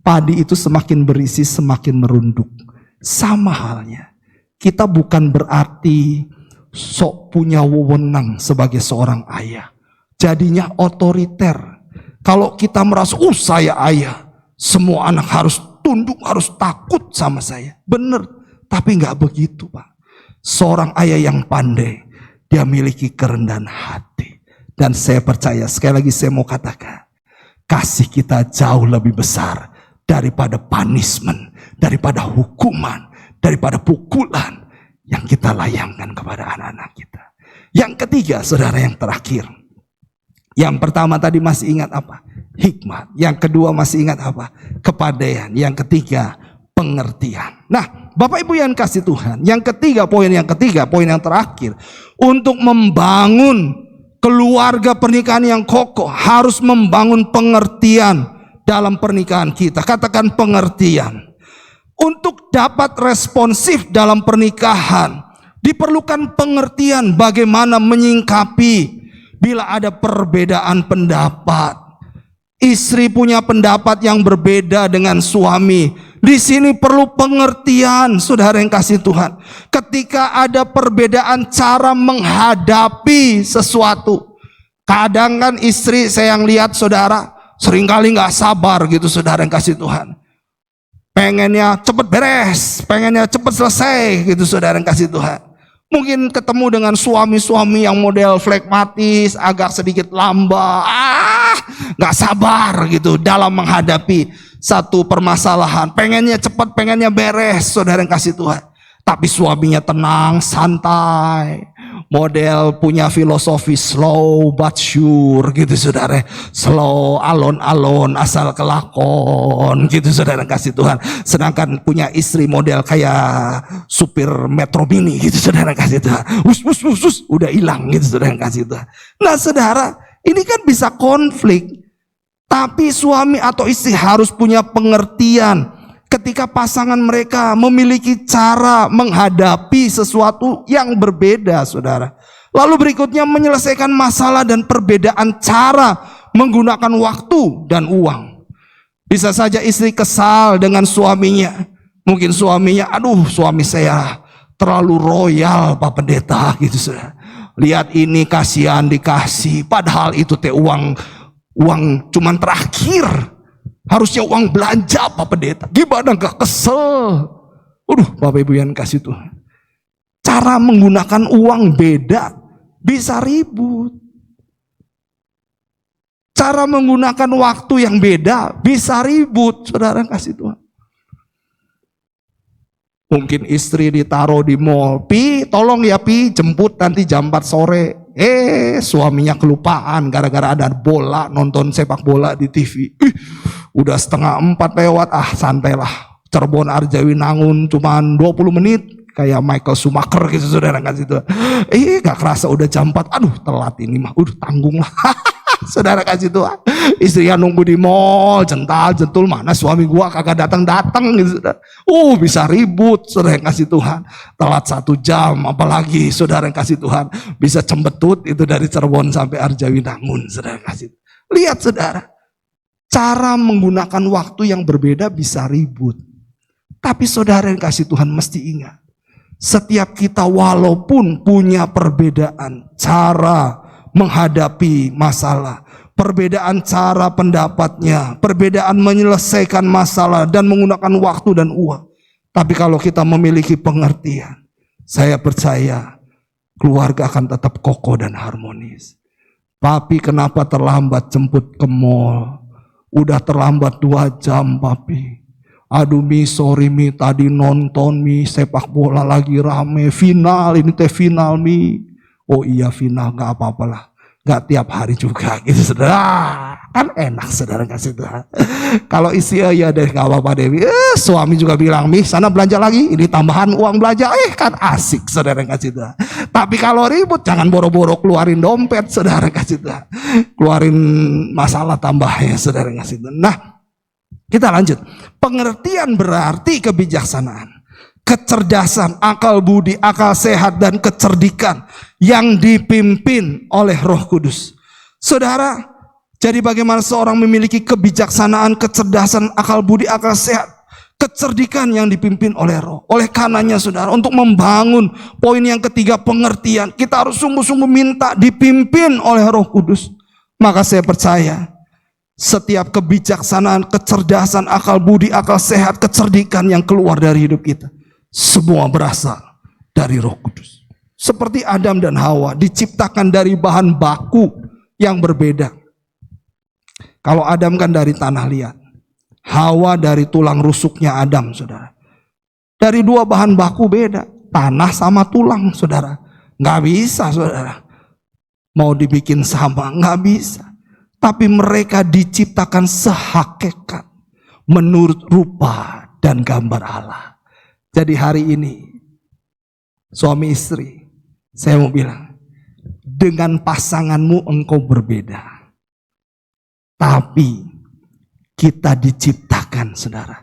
Padi itu semakin berisi semakin merunduk. Sama halnya. Kita bukan berarti sok punya wewenang sebagai seorang ayah. Jadinya otoriter. Kalau kita merasa, saya ayah, semua anak harus tunduk, harus takut sama saya. Benar, tapi nggak begitu Pak. Seorang ayah yang pandai, dia miliki kerendahan hati. Dan saya percaya, sekali lagi saya mau katakan, kasih kita jauh lebih besar daripada punishment, daripada hukuman, daripada pukulan yang kita layangkan kepada anak-anak kita. Yang ketiga, saudara, yang terakhir. Yang pertama tadi masih ingat apa? Hikmat. Yang kedua masih ingat apa? Kepandaian. Yang ketiga, pengertian. Nah, Bapak Ibu yang kasih Tuhan, yang ketiga, poin yang terakhir, untuk membangun keluarga pernikahan yang kokoh harus membangun pengertian dalam pernikahan kita. Katakan pengertian. Untuk dapat responsif dalam pernikahan, diperlukan pengertian bagaimana menyingkapi bila ada perbedaan pendapat. Istri punya pendapat yang berbeda dengan suami. Di sini perlu pengertian, saudara yang kasih Tuhan. Ketika ada perbedaan cara menghadapi sesuatu. Kadang kan istri saya yang lihat saudara, seringkali nggak sabar gitu saudara yang kasih Tuhan. Pengennya cepet beres, pengennya cepet selesai gitu saudara yang kasih Tuhan. Mungkin ketemu dengan suami-suami yang model flegmatis, agak sedikit lambat, nggak sabar gitu dalam menghadapi satu permasalahan. Pengennya cepat, pengennya beres, saudara yang kasih Tuhan. Tapi suaminya tenang, santai, model punya filosofi slow but sure gitu saudara. Slow, alon-alon, asal kelakon gitu saudara yang kasih Tuhan. Sedangkan punya istri model kayak supir Metro Mini gitu saudara yang kasih Tuhan. Us, udah hilang gitu saudara yang kasih Tuhan. Nah saudara, ini kan bisa konflik. Tapi suami atau istri harus punya pengertian ketika pasangan mereka memiliki cara menghadapi sesuatu yang berbeda, saudara. Lalu berikutnya menyelesaikan masalah dan perbedaan cara menggunakan waktu dan uang. Bisa saja istri kesal dengan suaminya. Mungkin suaminya, suami saya terlalu royal Pak Pendeta gitu saudara. Lihat ini kasihan dikasih, padahal itu uang cuman terakhir. Harusnya uang belanja Pak Pendeta. Gimana gak kesel? Bapak Ibu yang kasih Tuhan. Cara menggunakan uang beda, bisa ribut. Cara menggunakan waktu yang beda bisa ribut, saudara kasih Tuhan. Mungkin istri ditaruh di mall, Pi tolong ya Pi jemput nanti jam 4 sore. Suaminya kelupaan gara-gara ada bola, nonton sepak bola di TV. Udah 3:30 lewat, santailah. Cirebon Arjawinangun cuman 20 menit. Kayak Michael Schumacher gitu, saudara kasih Tuhan. Gak kerasa udah jam 4, aduh telat ini mah, tanggung lah. Saudara kasih Tuhan, istrinya nunggu di mall, jentul, mana suami gua kagak datang gitu, saudara. Bisa ribut, saudara yang kasih Tuhan. Telat 1 jam, apalagi saudara yang kasih Tuhan bisa cembetut itu dari Cirebon sampai Arjawinangun, saudara yang kasih. Lihat saudara, cara menggunakan waktu yang berbeda bisa ribut. Tapi saudara yang kasih Tuhan mesti ingat, setiap kita walaupun punya perbedaan cara menghadapi masalah, perbedaan cara pendapatnya, perbedaan menyelesaikan masalah dan menggunakan waktu dan uang. Tapi kalau kita memiliki pengertian, saya percaya keluarga akan tetap kokoh dan harmonis. Papi kenapa terlambat jemput ke mall? Udah terlambat 2 jam papi. Aduh Mi, sorry Mi, tadi nonton Mi, sepak bola lagi rame, final, ini teh final Mi. Oh iya final, gak apa-apalah, gak tiap hari juga gitu saudara. Kan enak saudara kasih Tuhan. Kalau isi ya deh gak apa-apa Dewi. Suami juga bilang, Mi sana belanja lagi, ini tambahan uang belanja. Kan asik saudara kasih Tuhan. Tapi kalau ribut jangan boro-boro keluarin dompet saudara kasih Tuhan. Keluarin masalah tambahnya saudara kasih Tuhan. Nah kita lanjut. Pengertian berarti kebijaksanaan, kecerdasan, akal budi, akal sehat, dan kecerdikan yang dipimpin oleh Roh Kudus. Saudara, jadi bagaimana seorang memiliki kebijaksanaan, kecerdasan, akal budi, akal sehat, kecerdikan yang dipimpin oleh Roh. Oleh karenanya saudara, untuk membangun poin yang ketiga, pengertian, kita harus sungguh-sungguh minta dipimpin oleh Roh Kudus. Maka saya percaya setiap kebijaksanaan, kecerdasan, akal budi, akal sehat, kecerdikan yang keluar dari hidup kita, semua berasal dari Roh Kudus. Seperti Adam dan Hawa diciptakan dari bahan baku yang berbeda. Kalau Adam kan dari tanah liat, Hawa dari tulang rusuknya Adam, saudara. Dari 2 bahan baku beda, tanah sama tulang, saudara. Nggak bisa, saudara. Mau dibikin sama, nggak bisa. Tapi mereka diciptakan sehakikat menurut rupa dan gambar Allah. Jadi hari ini suami istri, saya mau bilang, dengan pasanganmu engkau berbeda. Tapi kita diciptakan saudara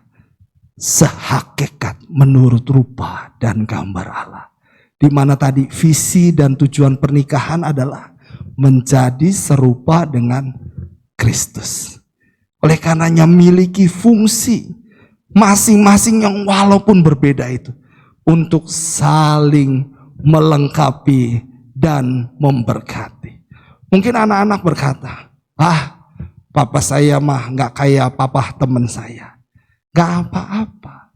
sehakikat menurut rupa dan gambar Allah. Di mana tadi visi dan tujuan pernikahan adalah menjadi serupa dengan Kristus. Oleh karenanya miliki fungsi masing-masing yang walaupun berbeda itu untuk saling melengkapi dan memberkati. Mungkin anak-anak berkata, papa saya mah gak kayak papa teman saya. Gak apa-apa.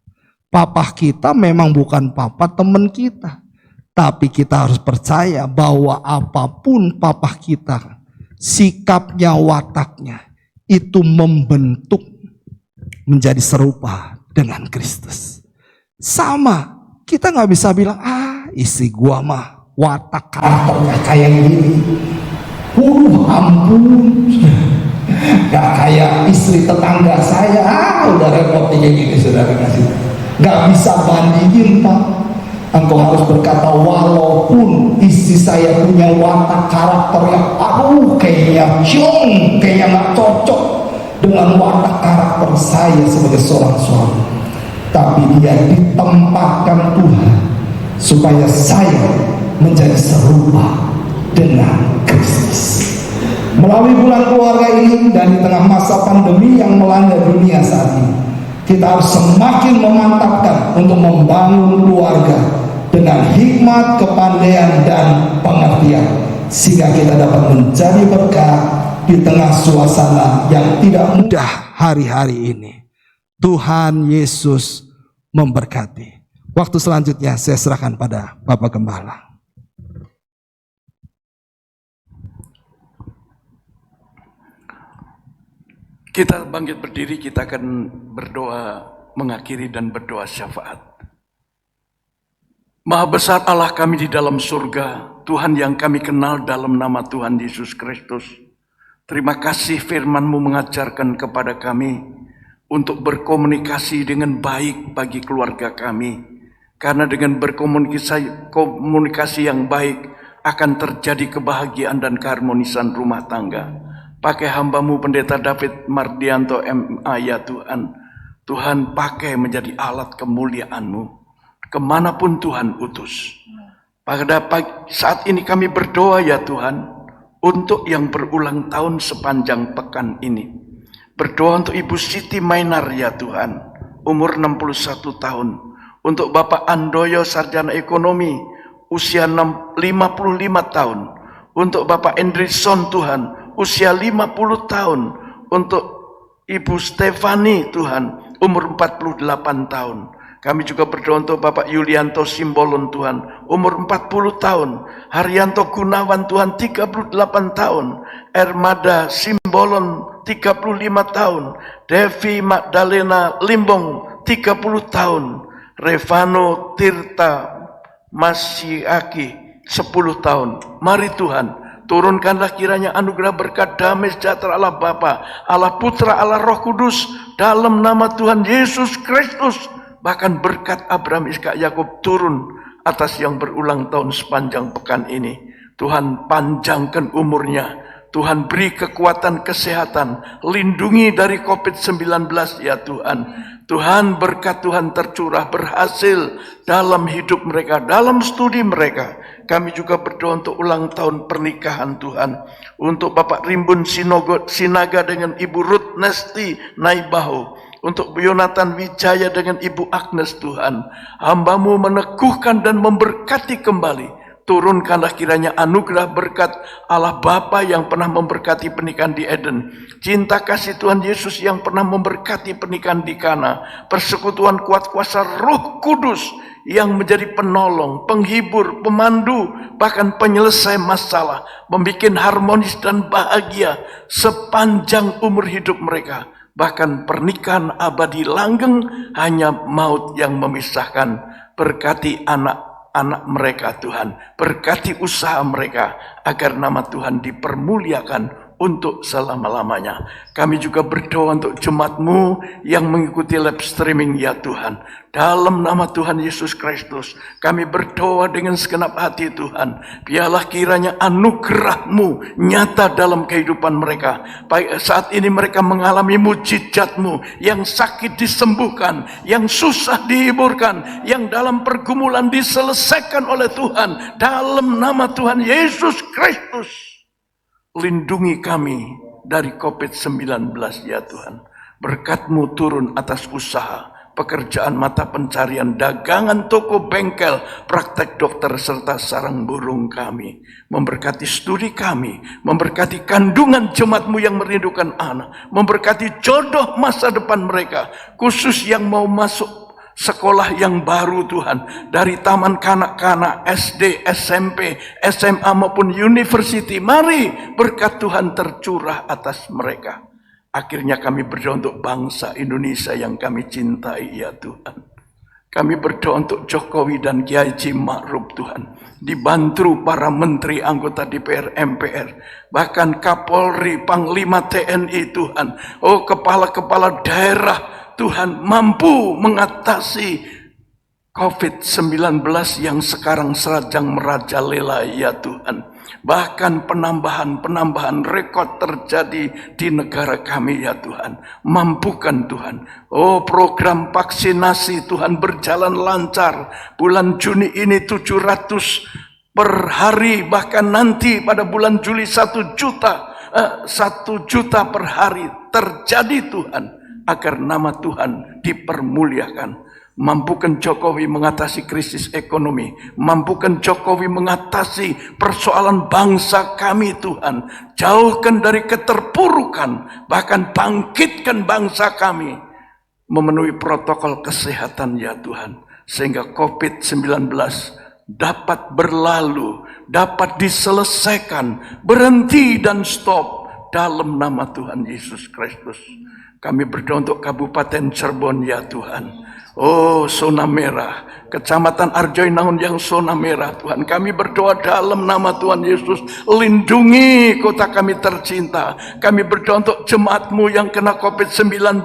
Papa kita memang bukan papa teman kita. Tapi kita harus percaya bahwa apapun papa kita, sikapnya, wataknya, itu membentuk menjadi serupa dengan Kristus. Sama, kita gak bisa bilang, istri gua mah watak karakternya kayak gini. Ampun, gak kayak istri tetangga saya. Udah repot kayak gini, saudara kasih. Gak bisa bandingin Pak. Engkau harus berkata, walaupun istri saya punya watak karakter yang kayaknya ciong, kayaknya gak cocok dengan watak karakter saya sebagai seorang suami, tapi dia ditempatkan Tuhan supaya saya menjadi serupa dengan Kristus. Melalui bulan keluarga ini dan di tengah masa pandemi yang melanda dunia saat ini, kita harus semakin memantapkan untuk membangun keluarga dengan hikmat, kepandaian, dan pengertian, sehingga kita dapat menjadi berkat di tengah suasana yang tidak mudah hari-hari ini. Tuhan Yesus memberkati. Waktu selanjutnya saya serahkan pada Bapak Gembala. Kita bangkit berdiri, kita akan berdoa mengakhiri dan berdoa syafaat. Maha besar Allah kami di dalam surga, Tuhan yang kami kenal dalam nama Tuhan Yesus Kristus. Terima kasih firman-Mu mengajarkan kepada kami untuk berkomunikasi dengan baik bagi keluarga kami. Karena dengan berkomunikasi yang baik akan terjadi kebahagiaan dan keharmonisan rumah tangga. Pakai hamba-Mu Pendeta David Mardianto MA ya Tuhan. Tuhan pakai menjadi alat kemuliaan-Mu. Kemanapun Tuhan utus. Pada saat ini kami berdoa ya Tuhan. Untuk yang berulang tahun sepanjang pekan ini. Berdoa untuk Ibu Siti Mainar ya Tuhan. Umur 61 tahun. Untuk Bapak Andoyo Sarjana Ekonomi. Usia 55 tahun. Untuk Bapak Endrison Tuhan. Usia 50 tahun. Untuk Ibu Stefani Tuhan, umur 48 tahun. Kami juga berdoa untuk Bapak Yulianto Simbolon Tuhan, umur 40 tahun. Haryanto Gunawan Tuhan, 38 tahun. Ermada Simbolon, 35 tahun. Devi Magdalena Limbong, 30 tahun. Revano Tirta Masyiaki, 10 tahun. Mari Tuhan, turunkanlah kiranya anugerah berkat damai sejahtera Allah Bapa, Allah Putra, Allah Roh Kudus dalam nama Tuhan Yesus Kristus. Bahkan berkat Abraham, Ishak, Yakub turun atas yang berulang tahun sepanjang pekan ini. Tuhan panjangkan umurnya. Tuhan beri kekuatan kesehatan. Lindungi dari COVID-19 ya Tuhan. Tuhan berkat Tuhan tercurah berhasil dalam hidup mereka, dalam studi mereka. Kami juga berdoa untuk ulang tahun pernikahan Tuhan. Untuk Bapak Rimbun Sinaga dengan Ibu Ruth Nesti Naibaho. Untuk Yonatan Wijaya dengan Ibu Agnes Tuhan. Hamba-Mu meneguhkan dan memberkati kembali. Turunkanlah kiranya anugerah berkat Allah Bapa yang pernah memberkati pernikahan di Eden. Cinta kasih Tuhan Yesus yang pernah memberkati pernikahan di Kana. Persekutuan kuat kuasa Roh Kudus yang menjadi penolong, penghibur, pemandu, bahkan penyelesai masalah. Membuat harmonis dan bahagia sepanjang umur hidup mereka. Bahkan pernikahan abadi langgeng, hanya maut yang memisahkan. Berkati anak mereka Tuhan, berkati usaha mereka agar nama Tuhan dipermuliakan untuk selama-lamanya. Kami juga berdoa untuk jemaat-Mu yang mengikuti live streaming ya Tuhan. Dalam nama Tuhan Yesus Kristus, kami berdoa dengan segenap hati Tuhan. Biarlah kiranya anugerah-Mu nyata dalam kehidupan mereka. Baik saat ini mereka mengalami mujizat-Mu, yang sakit disembuhkan, yang susah dihiburkan, yang dalam pergumulan diselesaikan oleh Tuhan. Dalam nama Tuhan Yesus Kristus. Lindungi kami dari COVID-19 ya Tuhan. Berkat-Mu turun atas usaha, pekerjaan, mata pencarian, dagangan, toko, bengkel, praktek dokter, serta sarang burung kami. Memberkati studi kami, memberkati kandungan jemaat-Mu yang merindukan anak, memberkati jodoh masa depan mereka, khusus yang mau masuk sekolah yang baru Tuhan, dari taman kanak-kanak, SD, SMP, SMA maupun university. Mari berkat Tuhan tercurah atas mereka. Akhirnya kami berdoa untuk bangsa Indonesia yang kami cintai ya Tuhan. Kami berdoa untuk Jokowi dan Kiai Haji Ma'ruf Tuhan. Dibantu para menteri, anggota DPR, MPR. Bahkan Kapolri, Panglima TNI Tuhan. Oh, kepala-kepala daerah Tuhan mampu mengatasi COVID-19 yang sekarang sedang merajalela ya Tuhan. Bahkan penambahan rekod terjadi di negara kami ya Tuhan. Mampukan Tuhan. Oh, program vaksinasi Tuhan berjalan lancar. Bulan Juni ini 700 per hari. Bahkan nanti pada bulan Juli 1 juta per hari terjadi Tuhan. Agar nama Tuhan dipermuliakan. Mampukan Jokowi mengatasi krisis ekonomi. Mampukan Jokowi mengatasi persoalan bangsa kami Tuhan. Jauhkan dari keterpurukan. Bahkan bangkitkan bangsa kami. Memenuhi protokol kesehatan ya Tuhan. Sehingga COVID-19 dapat berlalu. Dapat diselesaikan. Berhenti dan stop. dalam nama Tuhan Yesus Kristus. Kami berdoa untuk Kabupaten Cirebon ya Tuhan. Oh, zona merah, Kecamatan Arjoinangun yang zona merah Tuhan. Kami berdoa dalam nama Tuhan Yesus, lindungi kota kami tercinta. Kami berdoa untuk jemaat-Mu yang kena COVID-19,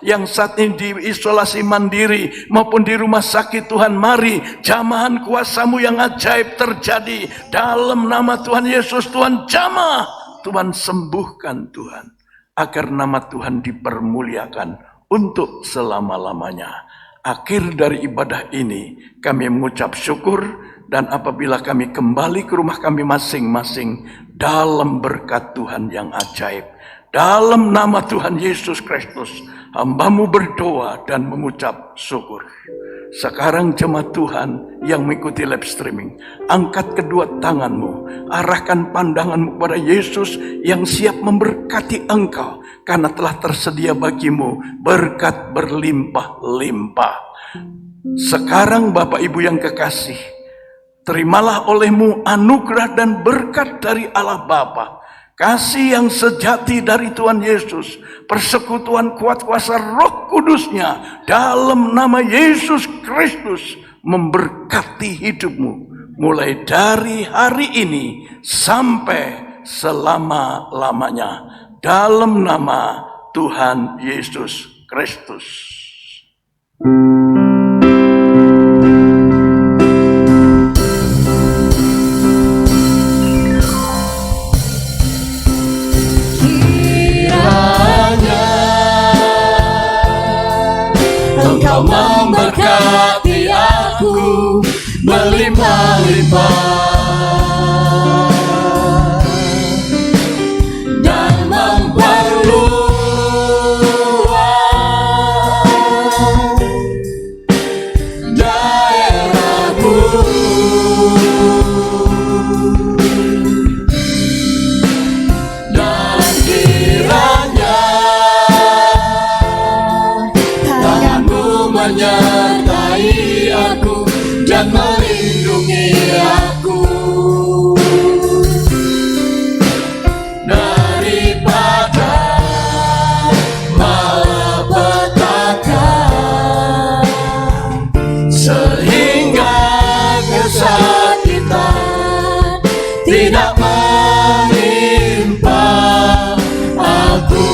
yang saat ini diisolasi mandiri maupun di rumah sakit Tuhan. Mari jamahan kuasa-Mu yang ajaib terjadi dalam nama Tuhan Yesus. Tuhan jamah, Tuhan sembuhkan Tuhan, agar nama Tuhan dipermuliakan untuk selama-lamanya. Akhir dari ibadah ini kami mengucap syukur, dan apabila kami kembali ke rumah kami masing-masing dalam berkat Tuhan yang ajaib, dalam nama Tuhan Yesus Kristus, hamba-Mu berdoa dan mengucap syukur. Sekarang jemaat Tuhan yang mengikuti live streaming, angkat kedua tangan-Mu, arahkan pandangan-Mu kepada Yesus yang siap memberkati engkau, karena telah tersedia bagimu berkat berlimpah-limpah. Sekarang Bapak Ibu yang kekasih, terimalah olehmu anugerah dan berkat dari Allah Bapa, kasih yang sejati dari Tuhan Yesus, persekutuan kuat kuasa Roh Kudusnya dalam nama Yesus Kristus memberkati hidupmu mulai dari hari ini sampai selama-lamanya dalam nama Tuhan Yesus Kristus. Engkau memberkati aku berlimpah-limpah dan memperluas daerahku, dan kiranya menyertai aku dan melindungi aku daripada malapetaka, sehingga kesakitan tidak menimpa aku.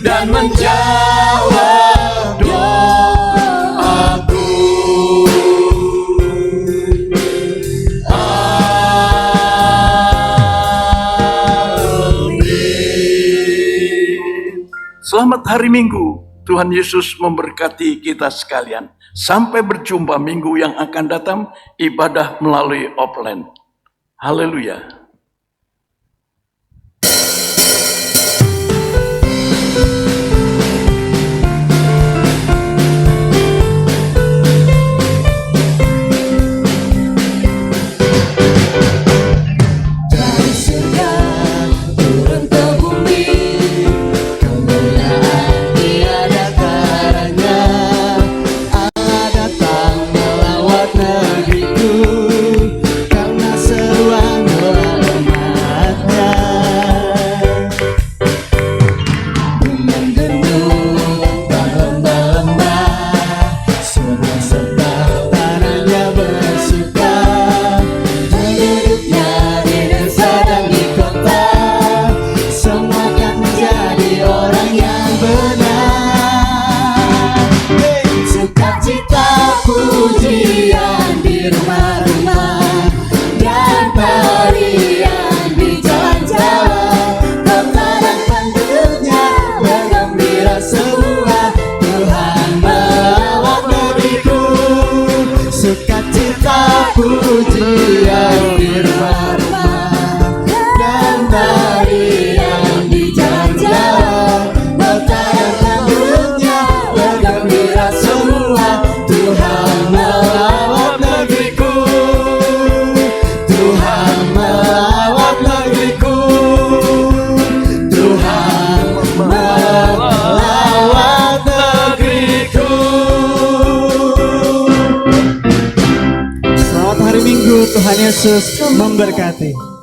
Dan menjawab doaku. Amin. Selamat hari Minggu. Tuhan Yesus memberkati kita sekalian. Sampai berjumpa minggu yang akan datang, ibadah melalui offline. Haleluya. Karena seruan doa Yesus memberkati.